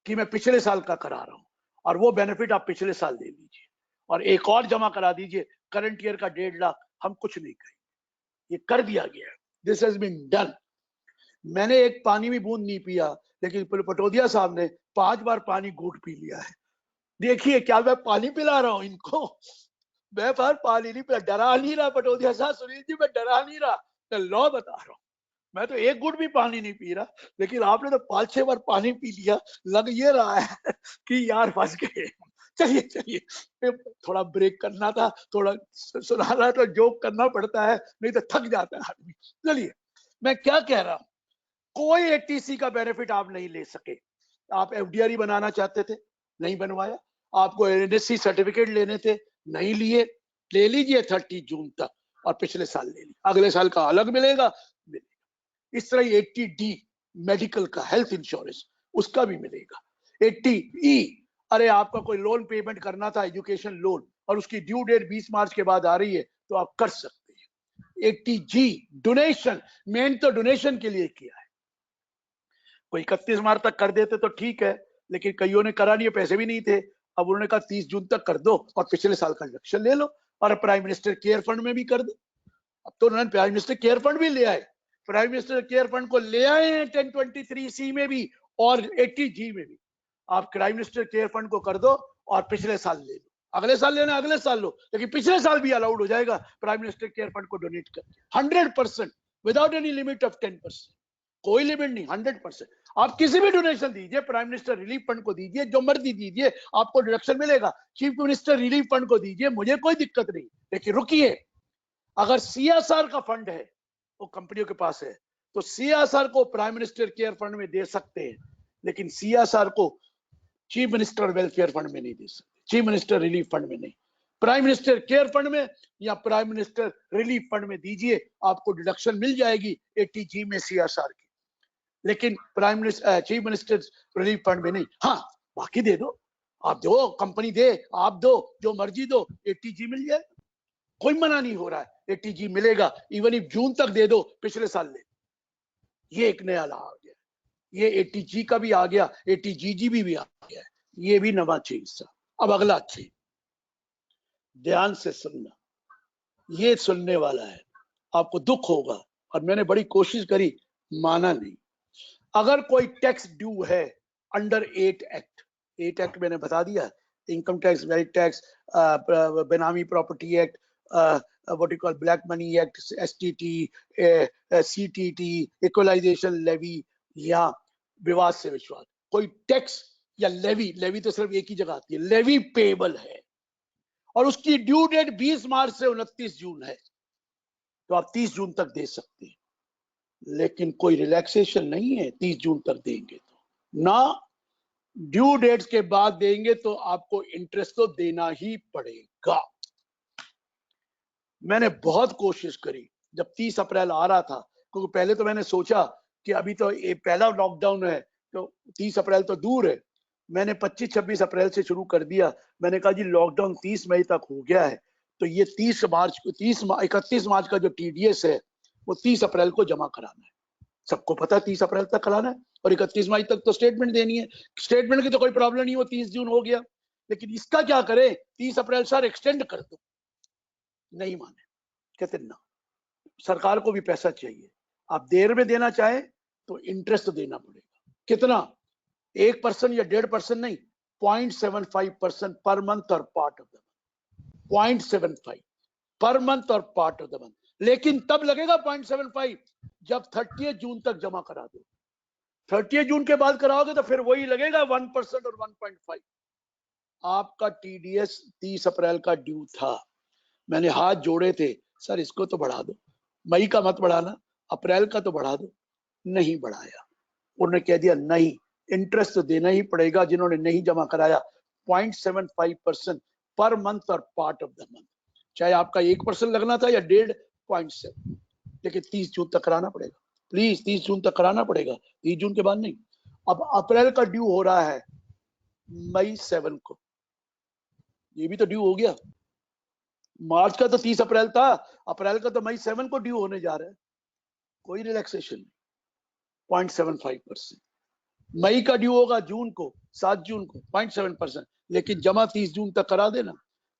कि मैं पिछले साल का करा रहा हूं और वो बेनिफिट आप पिछले साल दे लीजिए और एक और जमा करा दीजिए करंट ईयर का 1.5 लाख. हम कुछ नहीं करेंगे, ये कर दिया गया. This has been done. मैंने एक पानी भी बूंद नहीं पिया, लेकिन पटोदिया साहब ने 5 बार पानी घूट पी लिया है. देखिए क्या मैं पानी पिला रहा हूं इनको? मैं बार पानी नहीं पिला, डरा नहीं रहा पटोदिया साहब. सुनील जी मैं डरा नहीं रहा, मैं लॉ बता रहा हूं. मैं तो एक घूट भी पानी नहीं पी रहा, लेकिन आपने तो 5-6 बार पानी पी लिया. लग ये रहा है कि यार फंस गए. चलिए चलिए, थोड़ा ब्रेक करना था, थोड़ा सुनाना तो जोक करना पड़ता है, नहीं तो थक जाता है आदमी. चलिए, मैं क्या कह रहा हूं, कोई एटीसी का बेनिफिट आप नहीं ले सके. आप एफडीआर बनाना चाहते थे, नहीं बनवाया. आपको एनएससी सर्टिफिकेट लेने थे, नहीं लिए. ले लीजिए 30 जून तक और पिछले साल ले लीजिए, अगले साल का अलग मिलेगा. इस तरह 80D मेडिकल का हेल्थ इंश्योरेंस, उसका भी मिलेगा. 80E, अरे आपका कोई लोन पेमेंट करना था, एजुकेशन लोन, और उसकी ड्यू डेट 20 मार्च के बाद आ रही है तो आप कर सकते हैं. 80G डोनेशन, मेन तो डोनेशन के लिए किया है. कोई 31 मार्च तक कर देते तो ठीक है, लेकिन कईयों ने करा नहीं, पैसे भी नहीं थे. अब उन्होंने कहा 30 जून तक कर दो और पिछले साल का डिडक्शन ले लो और प्राइम मिनिस्टर केयर फंड में भी कर दो. अब तो उन्होंने प्राइम मिनिस्टर केयर फंड भी ले आए. प्राइम मिनिस्टर केयर फंड को ले आए हैं 1023C में भी और 80G में भी. आप प्राइम मिनिस्टर केयर फंड को कर दो और पिछले साल ले लो. अगले साल लेना अगले साल लो, लेकिन पिछले साल भी अलाउड हो जाएगा प्राइम मिनिस्टर केयर फंड को डोनेट कर. 100% विदाउट एनी लिमिट ऑफ 10%, कोई लिमिट नहीं. 100% आप किसी भी डोनेशन दीजिए, प्राइम मिनिस्टर रिलीफ फंड को दीजिए, जो मर्जी दीजिए, आपको डिडक्शन मिलेगा. चीफ मिनिस्टर रिलीफ फंड को दीजिए, मुझे कोई दिक्कत नहीं. लेकिन रुकिए, अगर CSR का फंड है, वो कंपनियों के पास है, तो CSR को प्राइम मिनिस्टर केयर फंड में दे सकते हैं, लेकिन CSR को चीफ मिनिस्टर वेलफेयर फंड में नहीं दे सकते, चीफ मिनिस्टर रिलीफ फंड में नहीं, प्राइम मिनिस्टर केयर फंड में या प्राइम मिनिस्टर रिलीफ फंड में दीजिए, आपको डिडक्शन मिल जाएगी 80G में CSR की, लेकिन prime minister chief minister relief fund में नहीं। हाँ बाकी दे दो, आप दो, कंपनी दे, आप दो, जो मर्जी दो, 80G मिल जाए, कोई मना नहीं हो रहा है, 80G मिलेगा, इवन इफ जून तक दे दो, पिछले साल ले। ये एक नया ला आ गया, ये 80G का भी आ गया, 80GG भी आ गया, ये भी नवा चीज था। अब अगला चीज ध्यान से सुनना, ये सुनने वाला है, आपको दुख होगा, और मैंने बड़ी कोशिश करी, माना नहीं। अगर कोई टैक्स ड्यू है अंडर 8 एक्ट, 8 एक्ट मैंने बता दिया, income tax, wealth tax, benami property act, what you call black money act, STT, CTT, equalisation levy या विवाद से विश्वास, कोई टैक्स या लेवी, लेवी तो सिर्फ एक ही जगह आती है, लेवी पेएबल है और उसकी ड्यू डेट 20 मार्च से 29 जून है, तो आप 30 जून तक दे सकते हैं, लेकिन कोई रिलैक्सेशन नहीं है 30 जून तक देंगे तो ना, ड्यू डेट्स के बाद देंगे तो आपको इंटरेस्ट तो देना ही पड़ेगा। मैंने बहुत कोशिश करी, जब 30 अप्रैल आ रहा था, क्योंकि पहले तो मैंने सोचा कि अभी तो ये पहला लॉकडाउन है तो 30 अप्रैल तो दूर है, मैंने 25-26 अप्रैल से शुरू कर दिया। मैंने कहा जी लॉकडाउन 30 मई तक हो गया है, तो ये 31 मार्च का जो TDS है वो 30 अप्रैल को जमा कराना है, सबको पता है 30 अप्रैल तक कराना है, और 31 मई तक तो स्टेटमेंट देनी है, स्टेटमेंट की तो कोई प्रॉब्लम नहीं, वो 30 जून हो गया, लेकिन इसका क्या करें, 30 अप्रैल सर एक्सटेंड कर दो, नहीं माने, कहते ना, सरकार को भी पैसा चाहिए, आप देर में देना चाहे तो इंटरेस्ट तो देना पड़ेगा, कितना, 1% या 1.5% नहीं, 0.75% पर मंथ और part of the month, 0.75 per month और पार्ट ऑफ द मंथ, लेकिन तब लगेगा 0.75 जब 30 जून तक जमा करा दो, 30 जून के बाद कराओगे तो फिर वही लगेगा 1% और 1.5। आपका TDS 30 अप्रैल का ड्यू था, मैंने हाथ जोड़े थे, सर इसको तो बढ़ा दो, मई का मत बढ़ाना, अप्रैल का तो बढ़ा दो, नहीं बढ़ाया, उन्होंने कह दिया नहीं, इंटरेस्ट तो देना ही पड़ेगा, जिन्होंने नहीं जमा कराया 0.75% पर मंथ और पार्ट ऑफ द मंथ, चाहे आपका 1% लगना था या 1.5, लेकिन 30 जून तक कराना पड़ेगा, प्लीज 30 जून तक कराना पड़ेगा, 30 जून के बाद नहीं। अब अप्रैल का ड्यू हो रहा है मई 7 को, ये भी तो ड्यू हो गया, मार्च का तो 30 अप्रैल था, अप्रैल का तो मई 7 को ड्यू होने जा रहा है, कोई रिलैक्सेशन नहीं, 0.75%। मई का ड्यू होगा जून को, 7 जून को 0.7%, लेकिन जमा 30 जून तक करा देना,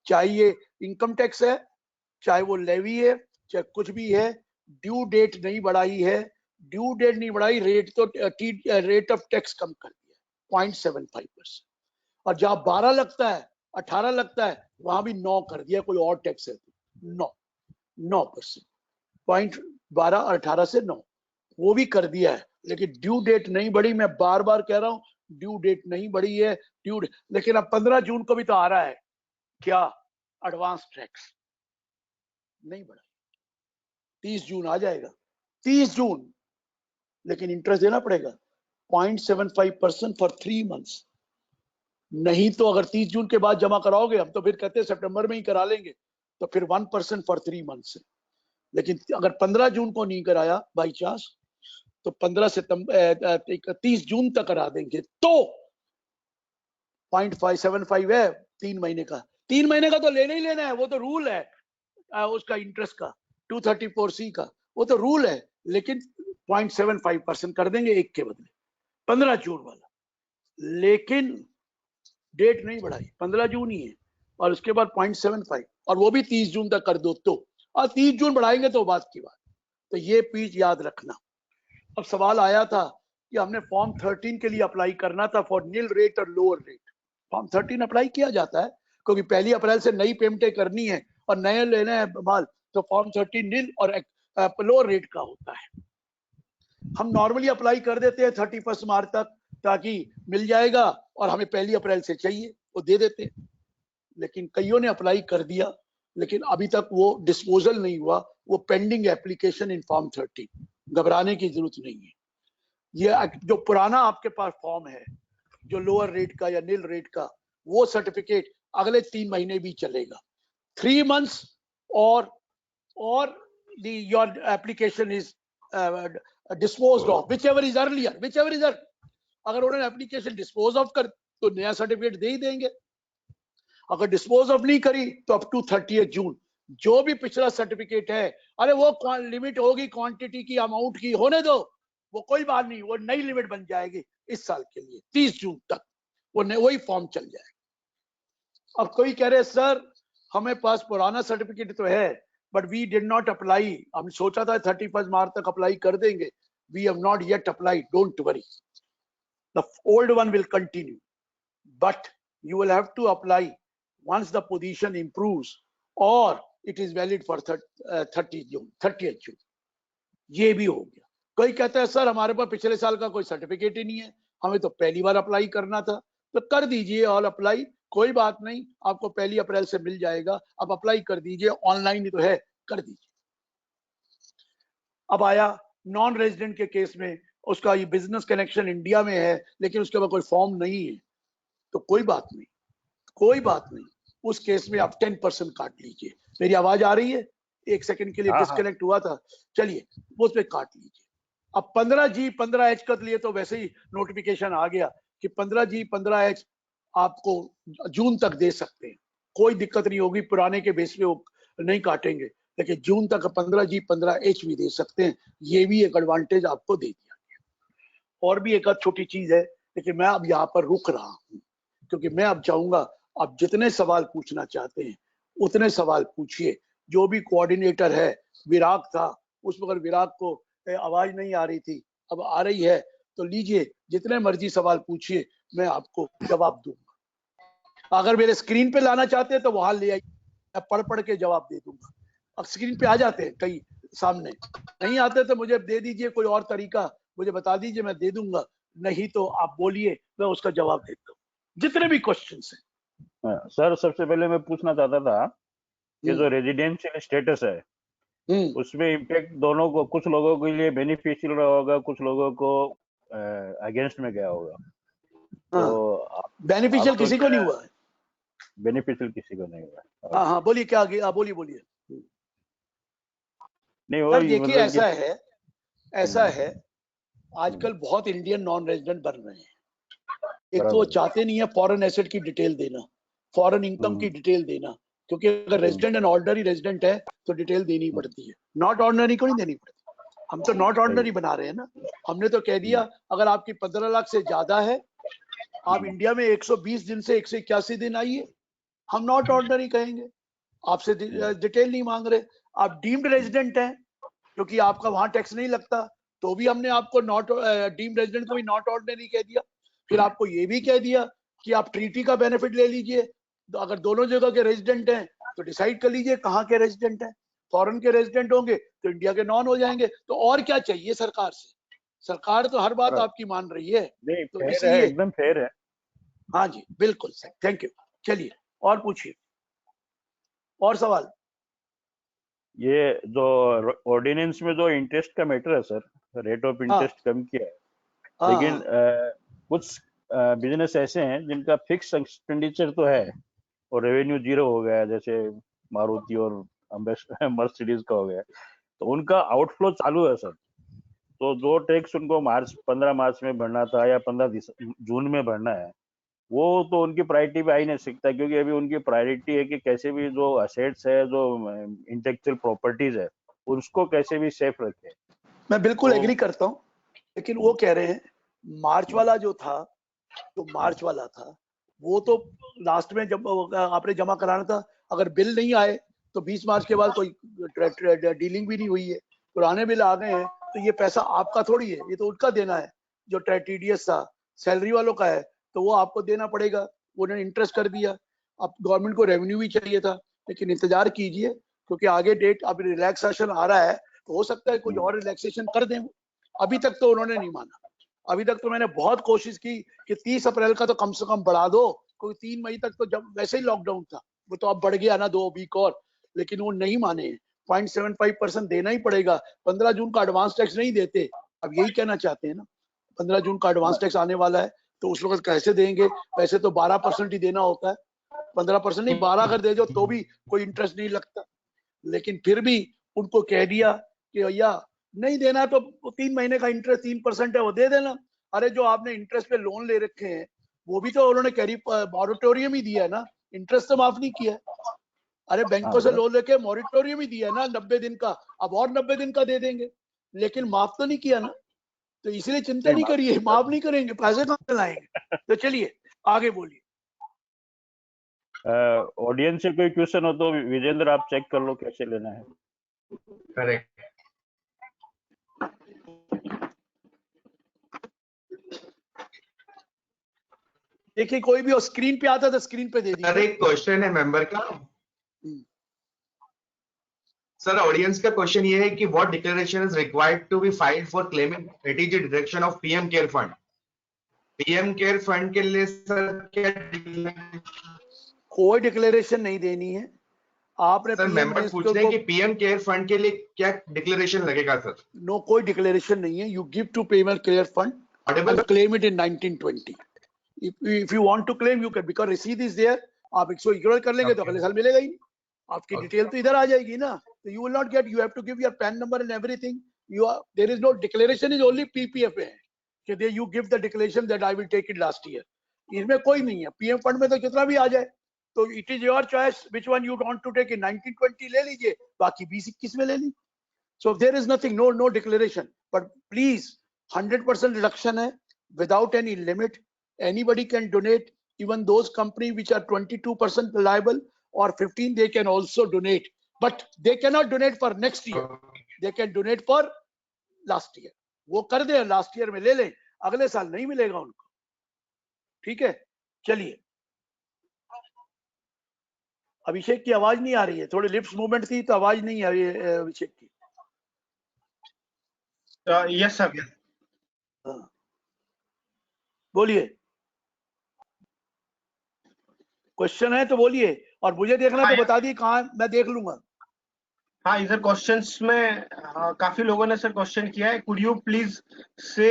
चाहे ये इनकम टैक्स है, चाहे वो लेवी है, चाहे कुछ भी है, ड्यू डेट नहीं बढ़ाई है, ड्यू डेट नहीं बढ़ाई, रेट तो रेट ऑफ टैक्स कम कर दिया 0.75%, और जहां 12 लगता है 18 लगता है वहां भी 9 कर दिया, कोई और टैक्स है तो 9%, 0.12 और 18 से 9 वो भी कर दिया है, लेकिन ड्यू डेट नहीं बढ़ी, मैं बार बार कह रहा हूं ड्यू डेट नहीं बढ़ी है, लेकिन अब 15 जून को भी तो आ रहा है, क्या एडवांस टैक्स नहीं बढ़ा, 30 जून आ जाएगा, 30 जून, लेकिन इंटरेस्ट देना पड़ेगा 0.75% फॉर 3 मंथ्स, नहीं तो अगर 30 जून के बाद जमा कराओगे, हम तो फिर कहते हैं सितंबर में ही करा लेंगे, तो फिर 1% फॉर 3 मंथ्स है, लेकिन अगर 15 जून को नहीं कराया बाई चांस, तो 15 सितंबर 30 जून तक करा देंगे, तो 0.575 है 3 महीने का, 3 महीने का तो लेना ही लेना है, वो तो रूल है उसका इंटरेस्ट का, 234C का, वो तो रूल है, लेकिन 0.75% कर देंगे एक के बदले, 15 जून वाला, लेकिन डेट नहीं बढ़ाई, 15 जून ही है, और उसके बाद 0.75, और वो भी 30 जून तक कर दो, तो और 30 जून बढ़ाएंगे तो बात की बात, तो ये चीज याद रखना। अब सवाल आया था कि हमने फॉर्म 13 के लिए अप्लाई करना था फॉर नील रेट और लोअर रेट, फॉर्म 13 अप्लाई किया जाता है क्योंकि 1 अप्रैल से नई पेमेंटें करनी है और नए लेना है माल, तो फॉर्म 13 नील और लोअर रेट का होता है। हम नॉर्मली अप्लाई कर देते हैं 31 मार्च तक, ताकि मिल जाएगा, और हमें 1 अप्रैल से चाहिए, वो दे देते हैं, लेकिन कईयों ने अप्लाई कर दिया, लेकिन अभी तक वो डिस्पोजल नहीं हुआ, वो पेंडिंग एप्लीकेशन इन फॉर्म 13, घबराने की जरूरत नहीं है। ये जो पुराना आपके पास फॉर्म है जो लोअर रेट का या नील रेट का, वो सर्टिफिकेट अगले 3 महीने भी चलेगा। 3 months or your application is disposed of, whichever is earlier, अगर उन्होंने एप्लीकेशन डिस्पोज ऑफ कर तो नया सर्टिफिकेट दे ही देंगे। अगर डिस्पोज ऑफ नहीं करी तो अप टू 30 जून जो भी पिछला सर्टिफिकेट है, अरे वो लिमिट होगी क्वांटिटी की, अमाउंट की, होने दो, वो कोई बात नहीं, वो नई लिमिट बन जाएगी इस साल के लिए 30 जून तक वही फॉर्म चल जाएगा। अब कोई कह रहे सर हमें पास पुराना सर्टिफिकेट तो है but we did not apply, हम सोचा था 31 मार्च तक अप्लाई कर देंगे, we have not yet apply, don't worry, the old one will continue but you will have to apply once the position improves or it is valid for 30th June। ये भी हो गया। कोई कहता है सर हमारे पास पिछले साल का कोई सर्टिफिकेट ही नहीं है, हमें तो पहली बार अप्लाई करना था, तो कर दीजिए ऑल अप्लाई, कोई बात नहीं, आपको 1 अप्रैल से मिल जाएगा, आप अप्लाई कर दीजिए, ऑनलाइन ही तो है, कर दीजिए। अब आया नॉन रेजिडेंट के केस में, उसका ये बिजनेस कनेक्शन इंडिया में है लेकिन उसके पास कोई फॉर्म नहीं है, तो कोई बात नहीं, उस केस में आप 10% काट लीजिए। मेरी आवाज आ रही है? 1 सेकंड के लिए डिस्कनेक्ट हुआ था, चलिए उस पे काट लीजिए। अब 15G 15H के लिए तो वैसे ही नोटिफिकेशन आ गया कि 15G 15H आपको जून तक दे सकते हैं, कोई दिक्कत नहीं होगी, पुराने के बेस पे वो नहीं काटेंगे, लेकिन जून तक 15G 15H भी दे सकते हैं, ये भी एक एडवांटेज आपको दे दिया गया। और भी एक छोटी चीज है, लेकिन मैं अब यहाँ पर रुक रहा हूँ क्योंकि मैं अब चाहूंगा आप जितने सवाल पूछना चाहते हैं उतने सवाल पूछिए। जो भी कोऑर्डिनेटर है, विराग था, उस वक्त विराग को आवाज नहीं आ रही थी, अब आ रही है, तो लीजिए जितने मर्जी सवाल पूछिए, मैं आपको जवाब दूंगा। अगर मेरे स्क्रीन पे लाना चाहते हैं तो वहां ले आइए, मैं पढ़ के जवाब दे दूंगा। अब स्क्रीन पे आ जाते हैं कई सामने, नहीं आते तो मुझे दे दीजिए, कोई और तरीका मुझे बता दीजिए, मैं दे दूंगा, नहीं तो आप बोलिए, मैं उसका जवाब देता हूँ जितने भी क्वेश्चन हैं। सर सबसे पहले मैं पूछना चाहता था कि जो रेजिडेंशियल स्टेटस है उसमें इम्पैक्ट दोनों को, कुछ लोगों के लिए बेनिफिशियल रहा होगा, कुछ लोगों को अगेंस्ट में गया होगा, तो बेनिफिशियल किसी को नहीं हुआ है, बेनिफिशियल किसी को नहीं हुआ। हाँ बोलिए, क्या आगे आप बोलिए। नहीं वो देखिए ऐसा है आजकल बहुत इंडियन नॉन रेजिडेंट बन रहे हैं। एक तो वो चाहते नहीं है फॉरेन एसेट की डिटेल देना, फॉरेन इनकम की डिटेल देना, क्योंकि अगर रेजिडेंट एंड ऑर्डिनरी रेजिडेंट है तो डिटेल देनी पड़ती है, नॉट ऑर्डिनरी को नहीं देनी पड़ती। हम तो नॉट ऑर्डिनरी बना रहे हैं ना, हमने तो कह दिया अगर आपकी 15 लाख से ज्यादा है, आप इंडिया में 120 दिन से 181 दिन आइए, हम नॉट ऑर्डिनरी कहेंगे, आपसे डिटेल नहीं मांग रहे। आप डीम्ड रेजिडेंट हैं क्योंकि आपका वहां टैक्स नहीं लगता, तो भी हमने आपको नॉट डीम्ड रेजिडेंट को भी नॉट ऑर्डिनरी कह दिया। फिर आपको ये भी कह दिया कि आप ट्रीटी का बेनिफिट ले लीजिए, तो अगर दोनों जगह के रेजिडेंट हैं तो डिसाइड कर लीजिए कहाँ के रेजिडेंट हैं, फॉरेन के रेजिडेंट होंगे तो इंडिया के नॉन हो जाएंगे, तो और क्या चाहिए सरकार से? सरकार तो हर बात आपकी मान रही है, तो इसलिए एकदम फेयर है। हाँ जी बिल्कुल सर, थैंक यू। चलिए और पूछिए, और सवाल। ये जो ऑर्डिनेंस में जो इंटरेस्ट का मैटर है सर, रेट ऑफ इंटरेस्ट कम किया है, लेकिन कुछ बिजनेस ऐसे हैं जिनका फिक्स एक्सपेंडिचर तो है और रेवेन्यू 0 हो गया, जैसे मारुति और मर्सिडीज का हो गया, तो उनका आउटफ्लो चालू है सर। तो जो टैक्स उनको 15 मार्च में भरना था या 15 जून में भरना है, वो तो उनकी प्रायोरिटी पे आ ही नहीं सकता, क्योंकि अभी उनकी प्रायोरिटी है कि कैसे भी जो असेट्स है, जो इंटेलेक्चुअल प्रॉपर्टीज है, उसको कैसे भी सेफ रखे। मैं बिल्कुल एग्री करता हूँ, लेकिन वो कह रहे हैं मार्च वाला जो था, तो मार्च वाला था वो तो लास्ट में जब आपने जमा कराना था, अगर बिल नहीं आए तो 20 मार्च के बाद कोई डीलिंग भी नहीं हुई है, पुराने बिल आ गए हैं, तो ये पैसा आपका थोड़ी है, ये तो उनका देना है, जो TDS था सैलरी वालों का है, तो वो आपको देना पड़ेगा, उन्होंने इंटरेस्ट कर दिया। अब गवर्नमेंट को रेवेन्यू भी चाहिए था, लेकिन इंतजार कीजिए क्योंकि आगे डेट, अब रिलैक्सेशन आ रहा है, तो हो सकता है कोई और रिलैक्सेशन कर दें। अभी तक तो उन्होंने नहीं माना, अभी तक तो मैंने बहुत कोशिश की कि 30 अप्रैल का तो कम से कम बढ़ा दो, कोई 3 मई तक तो जब वैसे ही लॉकडाउन था, वो तो अब बढ़ गया ना 2 वीक और, लेकिन वो नहीं माने। 0.75% देना ही पड़ेगा। 15 जून का एडवांस टैक्स नहीं देते, अब यही कहना चाहते हैं ना, 15 जून का एडवांस टैक्स आने वाला है, तो उस वक्त कैसे देंगे? वैसे तो 12% ही देना होता है, 15% नहीं, 12 अगर दे दो तो भी कोई इंटरेस्ट नहीं लगता। लेकिन फिर भी उनको कह दिया कि भैया नहीं देना तो 3 महीने का इंटरेस्ट 3% है वो दे देना। अरे जो आपने इंटरेस्ट पे लोन ले रखे हैं वो भी तो उन्होंने कैरी मॉरिटोरियम ही दिया है ना, इंटरेस्ट तो माफ नहीं किया। अरे बैंकों से लोन लेके मॉरिटोरियम ही दिया है ना 90 दिन का, अब और 90 दिन का दे देंगे, लेकिन माफ तो नहीं किया ना। तो इसलिए चिंता नहीं करिए, माफ नहीं करेंगे, पैसे कहाँ से लाएंगे। तो चलिए आगे बोलिए। ऑडियंस से कोई क्वेश्चन हो तो विजेंद्र आप चेक कर लो कैसे लेना है। करेक्ट। देखिए कोई भी स्क्रीन पे आता तो स्क्रीन पे दे सर दीजिए। एक क्वेश्चन है मेंबर का। सर ऑडियंस का क्वेश्चन ये है कि what declaration is required to be filed for claiming eighty G deduction of PM care fund. PM care fund के लिए सर क्या कोई डिक्लेरेशन नहीं देनी है आपने। सर मेंबर पूछ रहे हैं कि पीएम केयर फंड के लिए क्या डिक्लेरेशन लगेगा सर? नो, कोई डिक्लेरेशन नहीं है। You give to PM care fund, claim it in 1920। if you want to claim you can, because receipt is there। आप 100 इग्नोर कर लेंगे तो अगले साल मिलेगा ही नहीं, आपकी डिटेल तो इधर आ जाएगी ना। तो you will not get, you have to give your PAN number and everything। You are, there is no declaration, is only PPF है कि they you give the declaration that I will take it last year। इसमें कोई नहीं है। PM fund में तो कितना भी आ जाए, तो it is your choice which one you want to take। in 1920 ले लीजिए, बाकी 2021 में ले लीजिए। So there is nothing, no declaration, but please 100% reduction है without any limit। Anybody can donate, even those companies which are 22% liable or 15, they can also donate, but they cannot donate for next year। they can donate for last year। वो कर दे, last year में ले लें, अगले साल नहीं मिलेगा उनको। ठीक है, चलिए। अभिषेक की आवाज नहीं आ रही है, थोड़ी लिप्स मूवमेंट थी तो आवाज नहीं आ रही है अभिषेक की। यस सर, बोलिए, क्वेश्चन है तो बोलिए, और मुझे देखना तो बता दिए कहाँ, मैं देख लूंगा। हाँ इधर क्वेश्चंस में काफी लोगों ने सर क्वेश्चन किया है। कुड यू प्लीज से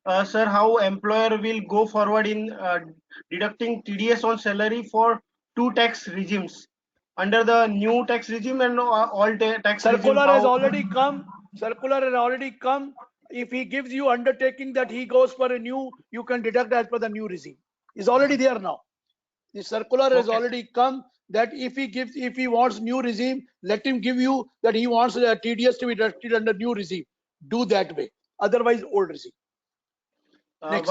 sir how employer will go forward in deducting TDS on salary for 2 tax regimes under the new tax regime and all tax circular regime, has already come, circular has already come। if he gives you undertaking that he goes for a new, you can deduct as per the new regime, is already there now। the circular has already come that if he gives, if he wants new regime, let him give you that he wants the TDS to be deducted under new regime, do that way, otherwise old regime।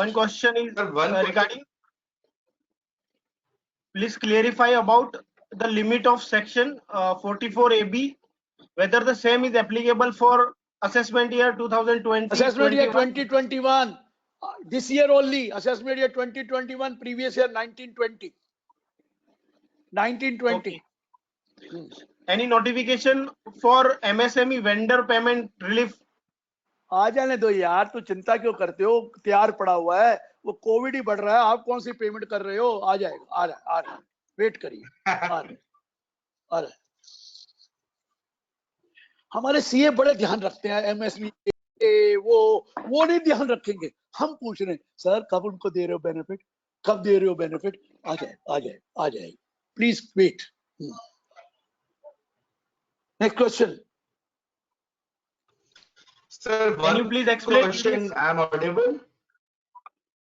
one question is regarding, please clarify about the limit of section 44AB, whether the same is applicable for assessment year 2020, assessment year 2021, this year only, assessment year 2021, previous year 1920। Okay. Any notification for MSME vendor payment relief? आ जाने दो यार, तो चिंता क्यों करते हो, तैयार पड़ा हुआ है, वो कोविड ही बढ़ रहा है, आप कौन सी पेमेंट कर रहे हो, आ जाएगा, आ रहा है, वेट करिए, आ रहा है। हमारे सीए बड़े ध्यान रखते हैं एमएसपी, वो नहीं ध्यान रखेंगे। हम पूछ रहे हैं सर कब उनको दे रहे हो बेनिफिट, कब दे रहे हो बेनिफिट, आ जाए, please wait. Next question. Sir, can you please explain? I am audible?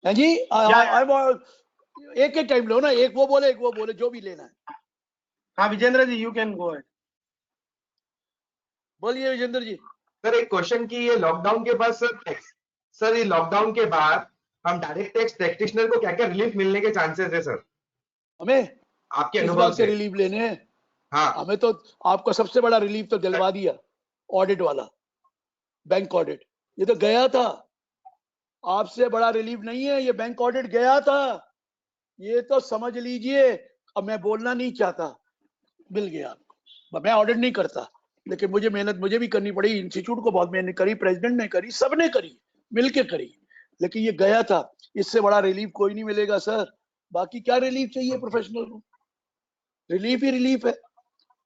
हाँ जी, एक टाइम लो ना, एक वो बोले जो भी लेना है। हाँ विजेंद्र जी, यू कैन गो अहेड। बोलिए विजेंद्र जी। सर एक क्वेश्चन की, ये लॉकडाउन के बाद सर ये लॉकडाउन के बाद हम डायरेक्ट टैक्स प्रैक्टिशनर को क्या क्या रिलीफ मिलने के चांसेस है सर? हमें आपके किस अनुभव बात से के रिलीफ लेने हैं? हाँ, हमें तो आपको सबसे बड़ा रिलीफ तो दिलवा दिया, ऑडिट वाला, बैंक ऑडिट। ये तो गया था, आपसे बड़ा रिलीफ नहीं है, ये बैंक ऑडिट गया था, ये तो समझ लीजिए। अब मैं बोलना नहीं चाहता, मिल गया आपको। मैं ऑडिट नहीं करता, लेकिन मुझे मेहनत मुझे भी करनी पड़ी, इंस्टीट्यूट को बहुत मेहनत करी, प्रेसिडेंट ने करी, सबने करी, मिलके करी, लेकिन ये गया था। इससे बड़ा रिलीफ कोई नहीं मिलेगा सर। बाकी क्या रिलीफ चाहिए प्रोफेशनल को? रिलीफ ही रिलीफ है।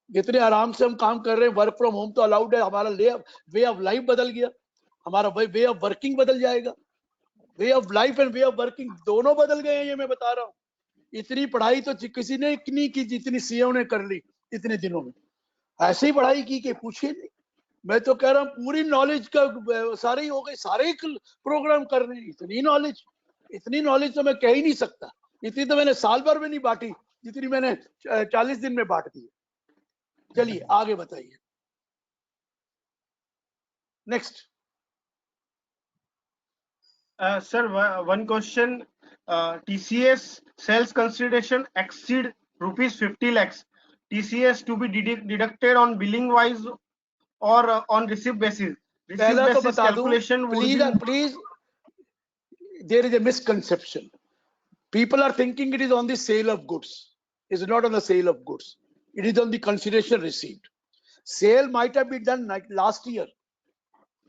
जितने आराम से हम काम कर रहे हैं, वर्क फ्रॉम होम तो अलाउड है, हमारा वे ऑफ लाइफ बदल गया, हमारा वे ऑफ वर्किंग बदल जाएगा। Way of life and way of working दोनों बदल गए हैं, ये मैं बता रहा हूँ। इतनी पढ़ाई तो किसी ने नहीं की जितनी सीएम ने कर ली इतने दिनों में। ऐसी पढ़ाई की कि पूछिए नहीं। मैं तो कह रहा हूँ पूरी नॉलेज का सारे ही हो गए, सारे ही प्रोग्राम कर रहे हैं। इतनी नॉलेज तो मैं कह ही नहीं सकता। इतनी तो मैंने साल भर में नहीं बांटी जितनी मैंने 40 दिन में बांट दी। चलिए आगे बताइए, next. Sir, one question. TCS sales consideration exceed rupees 50 lakhs. TCS to be deducted on billing wise or on receipt basis. Receipt पहला तो basis बता दूं, calculation would be. please, there is a misconception. People are thinking it is on the sale of goods. It's not on the sale of goods. It is on the consideration received. Sale might have been done like last year.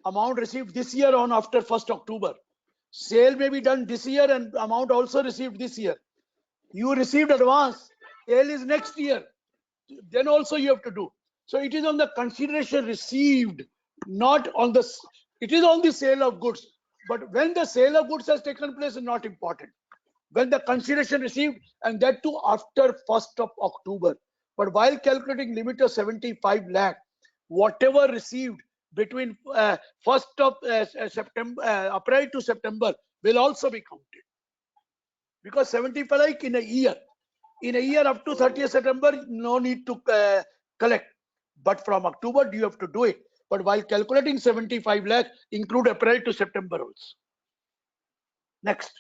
Amount received this year on after 1st October. Sale may be done this year and amount also received this year. You received advance. Sale is next year. Then also you have to do. So it is on the consideration received, not on the. It is on the sale of goods. But when the sale of goods has taken place is not important. When the consideration received, and that too after 1st of October. But while calculating limit of 75 lakh, whatever received between 1st of September, April to September will also be counted. Because 75 lakh in a year up to 30th September, no need to collect. But from October, you have to do it. But while calculating 75 lakh, include April to September also. Next.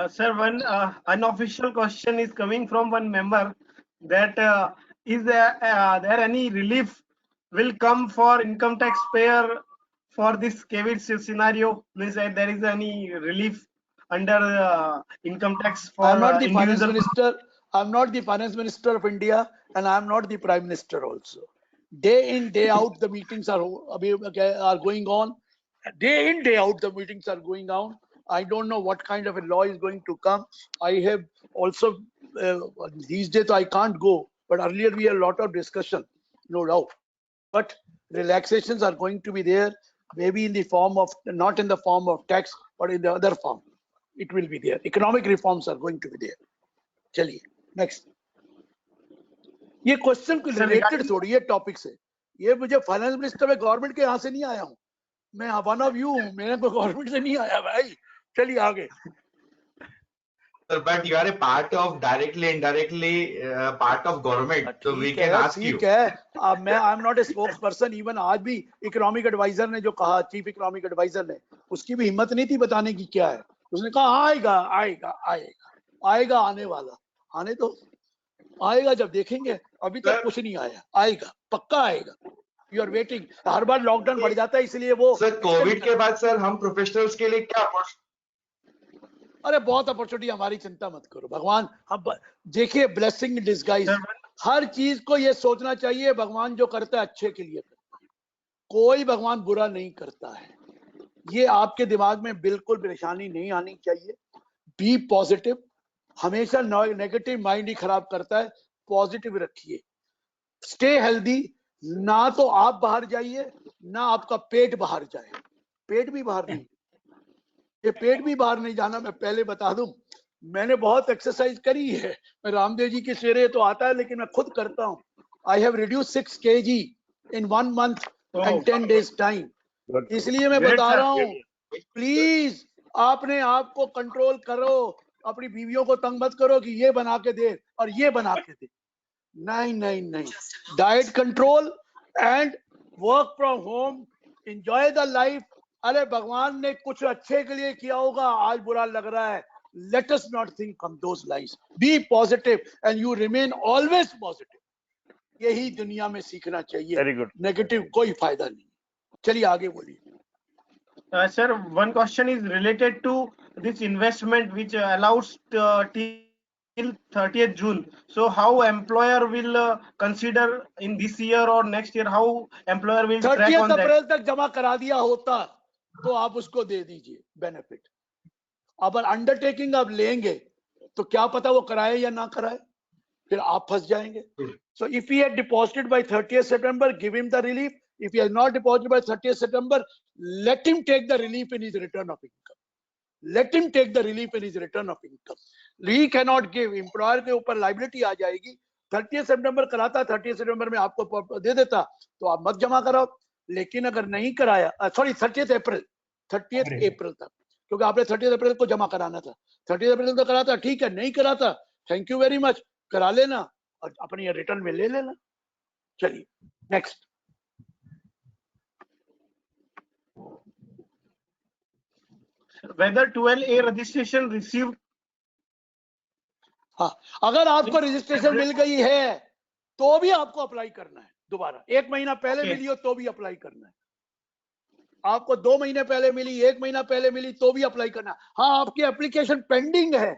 Sir, one unofficial question is coming from one member that is there any relief will come for income taxpayer for this COVID scenario? Means that there is any relief under income tax for I'm not the finance individual. minister. I'm not the finance minister of India, and I'm not the prime minister also. Day in, day out, the meetings are going on. Day in, day out, the meetings are going on. I don't know what kind of a law is going to come. I have also, these days I can't go, but earlier we had a lot of discussion, no doubt. But relaxations are going to be there, maybe in the form of, not in the form of tax, but in the other form. It will be there. Economic reforms are going to be there. चलिए next. ये question को related थोड़ी है topic से। ये मुझे finance minister में government के यहाँ से नहीं आया हूँ, मैं वन ऑफ यू हूँ, मेरे को गवर्नमेंट से नहीं आया भाई। चलिए आगे। Sir, but you are a part of directly, indirectly part of government, so we can ask you. ठीक है, अब मैं I am not a spokes person. Even आज भी इकोनॉमिक एडवाइजर ने जो कहा, चीफ इकोनॉमिक एडवाइजर ने, उसकी भी हिम्मत नहीं थी बताने की क्या है। उसने कहा आएगा आएगा आएगा आएगा, आने वाला, आने तो आएगा जब देखेंगे। अभी तक कुछ नहीं आया, आएगा, पक्का आएगा। You are waiting. हर बार लॉकडाउन बढ़ जाता है इसलिए वो। सर कोविड के बाद सर हम प्रोफेशनल्स के लिए क्या? अरे बहुत अपॉर्चुनिटी, हमारी चिंता मत करो। भगवान, हम देखिए ब्लेसिंग इन डिस्गाइज। हर चीज को ये सोचना चाहिए भगवान जो करता है अच्छे के लिए करता है, कोई भगवान बुरा नहीं करता है। ये आपके दिमाग में बिल्कुल परेशानी नहीं आनी चाहिए। Be positive. हमेशा नेगेटिव माइंड ही खराब करता है, पॉजिटिव रखिए। Stay healthy. ना तो आप बाहर जाइए ना आपका पेट बाहर जाए। पेट भी बाहर नहीं, ये पेट भी बाहर नहीं जाना। मैं पहले बता दूं, मैंने बहुत एक्सरसाइज करी है। मैं रामदेव जी के शेरे तो आता है, लेकिन मैं खुद करता हूं। I have reduce 6 kg in 1 month and 10 days time. इसलिए मैं बता रहा हूं, प्लीज आपने आप को कंट्रोल करो। अपनी बीवियों को तंग मत करो कि ये बना के दे और ये बना के दे। नहीं नहीं नहीं, diet control and work from home, enjoy the life. अरे भगवान ने कुछ अच्छे के लिए किया होगा, आज बुरा लग रहा है। Let us not think on those lines. Be positive and you remain always positive. यही दुनिया में सीखना चाहिए। Very good. नेगेटिव कोई फायदा नहीं। चलिए आगे बोलिए। Sir, one question is related to this investment which allows till 30th June. So how employer will consider in this year or next year? How employer will track 30th on that? अप्रैल तक जमा करा दिया होता तो आप उसको दे दीजिए benefit. अब अंडरटेकिंग आप लेंगे तो क्या पता वो कराए या ना कराए, फिर आप फंस जाएंगे। So if he had deposited by 30th September, give him the relief. If he has not deposited by 30th September, let him take the relief in his return of income. let him take the relief in his return of income. He cannot give, employer के ऊपर liability आ जाएगी. 30 सितंबर कराता, 30 सितंबर में आपको दे देता तो आप मत जमा कराओ. लेकिन अगर नहीं कराया, सॉरी 30 अप्रैल तक, क्योंकि आपने 30 अप्रैल को जमा कराना था. 30 अप्रैल तक कराता, ठीक है. नहीं कराता, थैंक यू वेरी मच, करा लेना और अपनी रिटर्न में ले लेना. चलिए next. Whether 12A registration received. हाँ, अगर आपको रजिस्ट्रेशन मिल गई है तो भी आपको अप्लाई करना है दोबारा. 1 महीना पहले मिली हो तो भी अप्लाई करना है. आपको 2 महीने पहले मिली, 1 महीना पहले मिली तो भी अप्लाई करना. हाँ, आपकी एप्लीकेशन पेंडिंग है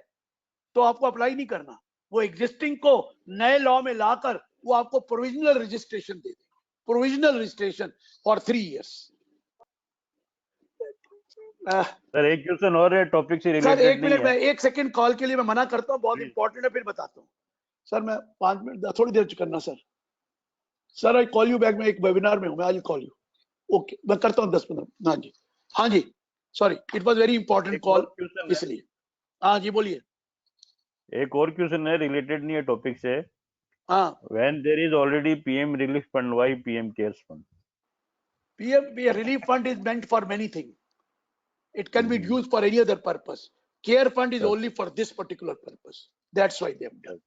तो आपको अप्लाई नहीं करना. वो एग्जिस्टिंग को नए लॉ में लाकर वो आपको प्रोविजनल रजिस्ट्रेशन दे देंगे. Provisional registration for 3 years. Sir एक क्वेश्चन और है, टॉपिक से सर रिलेटेड 1 नहीं मिनट में है. 1 सेकंड कॉल के लिए मैं मना करता हूँ, बहुत इंपॉर्टेंट है, फिर बताता हूँ. सर मैं 5 मिनट थोड़ी देर करना sir. Sir I call you back, मैं एक वेबिनार में हूँ, मैं आई कॉल यू. ओके, मैं करता हूँ 10-15. हाँ जी, हाँ जी, sorry, it was very important call, इसलिए. हाँ जी बोलिए. एक और क्वेश्चन है, रिलेटेड नहीं है टॉपिक से. हाँ, when there is already PM relief fund, why PM cares fund? PM relief fund is meant for many things. It can be used for any other purpose. Care fund is only for this particular purpose. That's why they have done.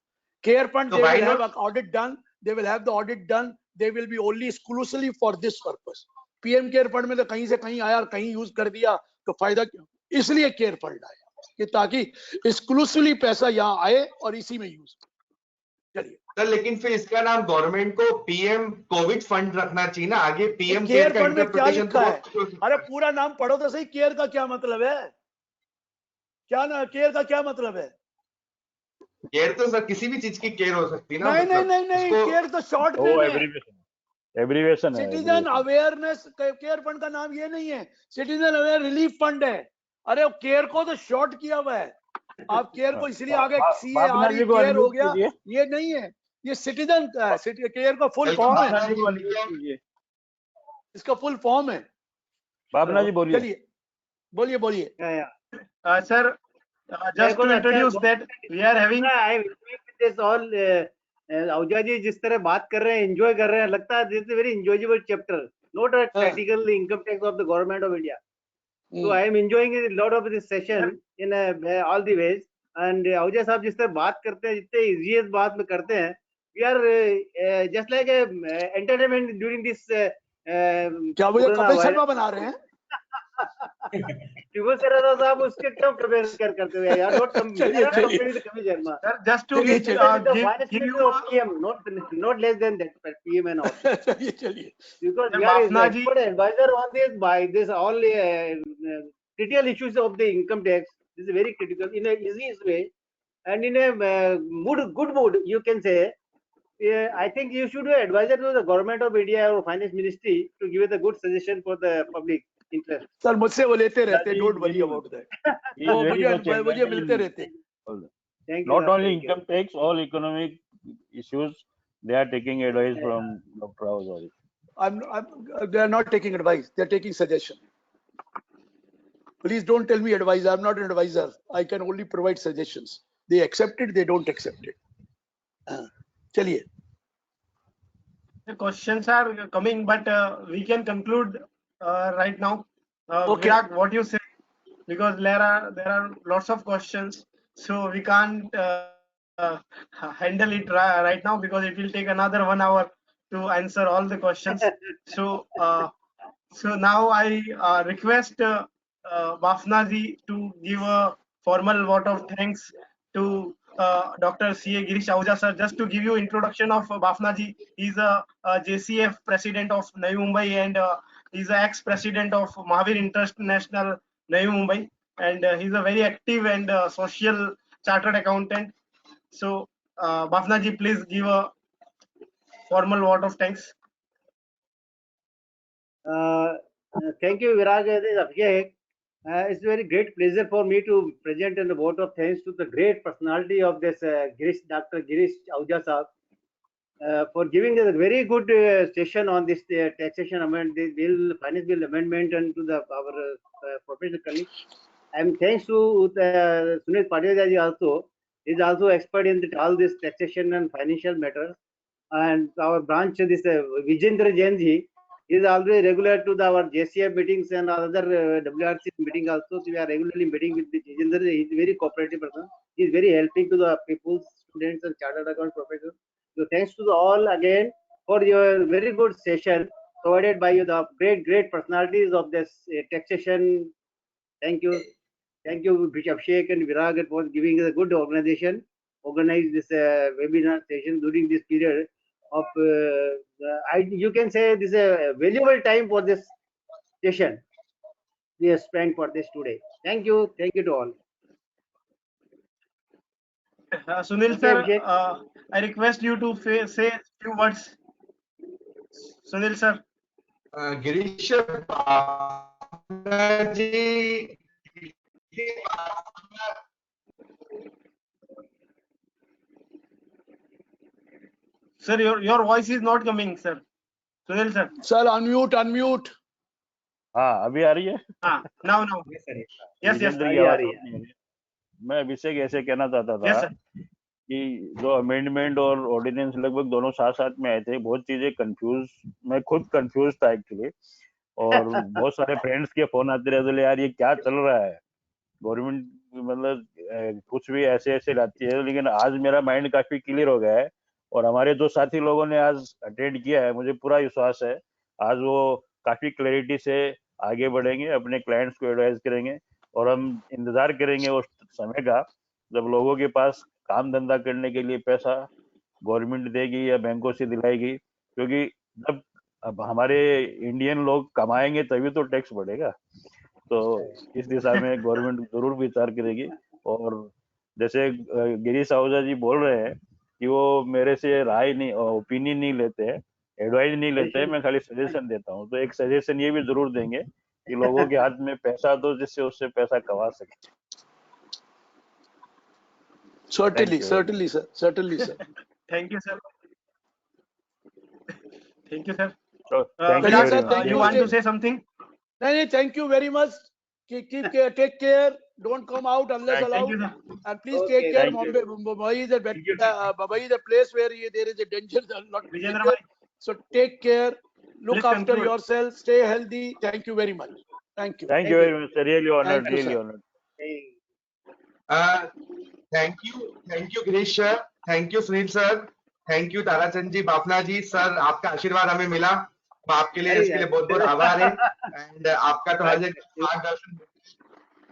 Care fund, So they why will have not? an audit done. They will have the audit done. They will be only exclusively for this purpose. PM care fund में तो कहीं से कहीं आया और कहीं use कर दिया तो फायदा क्यों? इसलिए केयर फंड आया कि ताकि एक्सक्लूसिवली पैसा यहाँ आए और इसी में यूज. चलिए सर लेकिन फिर इसका नाम गवर्नमेंट को पीएम कोविड फंड रखना चाहिए ना, आगे पीएम केयर केयर का फंड में क्या इंटरप्रिटेशन लिखा है? तो अरे पूरा नाम पढ़ो तो सही. केयर का क्या मतलब है? क्या ना, केयर का क्या मतलब है? केयर तो सर किसी भी चीज की केयर हो सकती है ना. नहीं नहीं मतलब नहीं नहीं, उसको केयर तो शॉर्ट ओ नेम है. एब्रीविएशन है. सिटीजन अवेयरनेस केयर फंड का नाम ये नहीं है, सिटीजन अवेयर रिलीफ फंड है. अरे केयर को तो शॉर्ट किया हुआ है. आप केयर को इसलिए आगे बाबना जी को केयर हो अनम्यूट गया, कीजिए. ये नहीं है. ये सिटीजन का है. केयर का फुल फॉर्म बाबना है. जी को अनम्यूट कीजिए. इसका फुल फॉर्म है. बाबना जी बोलिए. चलिए बोलिए बोलिए. Sir, just to introduce that we are having. this all Ahuja जी जिस तरह बात कर रहे हैं, एंजॉय कर रहे हैं, लगता है this is very enjoyable chapter, not a critical income tax of the government of India. So I am enjoying a lot of this session in all the ways. And Ahuja साहब जिस तरह बात करते हैं, जितने easiest बात में करते हैं, we are just like a entertainment during this. क्या मुझे कपिल शर्मा बना रहे हैं? ट्यूबल शर्मा साहब उसके क्यों कंपेयर करते हुए यार? Not compare with Kapil Sharma. Sir, just to give you PM, not less than that, but PM and all. चलिए Because Sir, we are Bafna ji- expert advisor on this by this all critical issues of the income tax. This is very critical in a easiest way and in a good mood, you can say. I think you should be advisor to the government of India or finance ministry to give it a good suggestion for the public interest. Sir मुझसे वो लेते रहते, don't worry about that. वो मुझे मिलते रहते. Thank you. Not sir. only Thank you. income tax, all economic issues, they are taking advice from Dr. Awazari. They are not taking advice. They are taking suggestion. Please don't tell me advice. I'm not an advisor. I can only provide suggestions. They accept it. They don't accept it. चलिए. The questions are coming, but we can conclude right now. Okay. Virag, what you say? Because there are lots of questions, so we can't handle it right now because it will take another 1 hour to answer all the questions. So now I request Bafna ji to give a formal vote of thanks to Dr. C.A. Girish Ahuja sir. Just to give you introduction of Bafna ji, he's a JCF president of Navi Mumbai and he's an ex-president of Mahavir International Navi Mumbai, and he's a very active and social chartered accountant. So Bafna ji, please give a formal vote of thanks. Thank you, Virag. This is Abhishek. It's a very great pleasure for me to present a vote of thanks to the great personality of this Dr. Girish Ahuja sahab for giving us a very good session on this taxation amendment, this bill, finance bill amendment, and to our professional colleagues. I'm thanks to Sunil Patil also. He's also expert in all this taxation and financial matters. And our branch, this Vijendra Jain ji, is always regular to our JCF meetings and other WRC meeting also. So we are regularly meeting with Vijendra. He is a very cooperative person. He is very helping to the people, students and chartered account professors. So thanks to all again for your very good session provided by you, the great personalities of this taxation. Thank you. Thank you, Bishop Sheikh and Virag, for giving us a good organization, organize this webinar session during this period of, you can say this is a valuable time for this session we have spent for this today. Thank you to all. Sunil Okay, sir, Abhishek. I request you to say few words. Sunil sir. Girish Bhavnaji, Sir, your voice is not coming, sir. Sunil sir. Sir, unmute. हाँ अभी आ रही है Ah, now. Yes. Vijendra की आ आवाज रही है। नहीं आ रही है। मैं अभिषेक ऐसे कहना चाहता था Yes, sir. कि जो अमेंडमेंट और ऑर्डिनेंस लगभग दोनों साथ में आए थे, बहुत चीजें मैं खुद कंफ्यूज था एक्चुअली, और बहुत सारे फ्रेंड्स के फोन आते रहते थे, यार ये क्या चल रहा है, गवर्नमेंट मतलब कुछ भी ऐसे लाती है। लेकिन आज मेरा माइंड काफी क्लियर हो गया है, और हमारे जो साथी लोगों ने आज अटेंड किया है, मुझे पूरा विश्वास है आज वो काफी क्लैरिटी से आगे बढ़ेंगे, अपने क्लाइंट्स को एडवाइस करेंगे, और हम इंतजार करेंगे उस समय का जब लोगों के पास काम धंधा करने के लिए पैसा गवर्नमेंट देगी या बैंकों से दिलाएगी, क्योंकि जब अब हमारे इंडियन लोग कमाएंगे तभी तो टैक्स बढ़ेगा। तो इस दिशा में गवर्नमेंट जरूर विचार करेगी। और जैसे गिरीश आहूजा जी बोल रहे हैं कि वो मेरे से राय नहीं, ओपिनियन नहीं लेते हैं, एडवाइस नहीं लेते हैं, मैं खाली सजेशन देता हूँ। तो एक सजेशन ये भी जरूर देंगे कि लोगों के हाथ में पैसा दो जिससे उससे पैसा कमा सके। Certainly, Thank you. certainly, sir. Thank you, sir. Thank you, sir. So, thank you Virag very sir, much. thank You want to say something? No, thank you very much. Keep care, take care. Don't come out unless Thank allowed. you, sir. And please Okay, take care. thank you. Mumbai is a Thank you, sir. Mumbai is a place where there is a danger, a lot of Vijendra danger. bhai. So take care. Look Please after conclude. yourself. Stay healthy. Thank you very much. Thank you. Thank you very much. Really honored. Thank you, Really sir. honored. thank you Girish sir, thank you Sunil sir, thank you Tarachand ji, Bafna ji sir, आपका आशीर्वाद हमें मिला, तो आपके लिए इसके लिए बहुत बहुत आभार है। एंड आपका तो हर जगह मार्गदर्शन,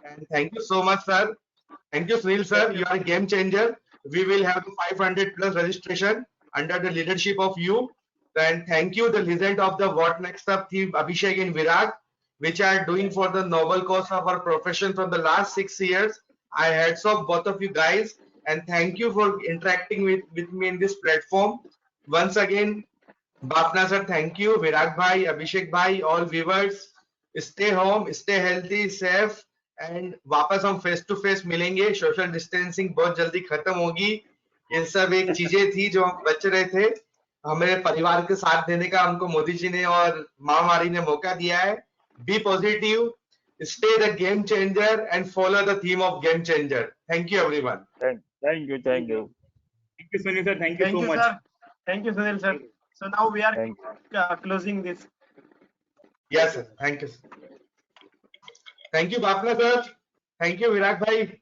and thank you so much sir, thank you Sunil sir, you are a game changer. We will have 500 plus registration under the leadership of you. And thank you the legend of the What Next Up team, Abhishek and Virag, which are doing for the noble cause of our profession from the last 6 years. I hats off both of you guys, and thank you for interacting with me in this platform. Once again, Bapna sir, thank you. Virag bhai, Abhishek bhai, all viewers, stay home, stay healthy, safe, and वापस हम face to face मिलेंगे। Social distancing बहुत जल्दी खत्म होगी। ये सब एक चीजें थी जो हम बच रहे थे, हमें परिवार के साथ देने का हमको मोदी जी ने और महामारी ने मौका दिया है। Be positive, stay the game changer, and follow the theme of game changer. Thank you everyone. Thank you. Thank you, Sunil sir. Thank you Thank so you, much. sir. Thank you, Sunil sir. So now we are Thank closing this. Yes sir, thank you. Thank you Bapna sir. Thank you Virag bhai.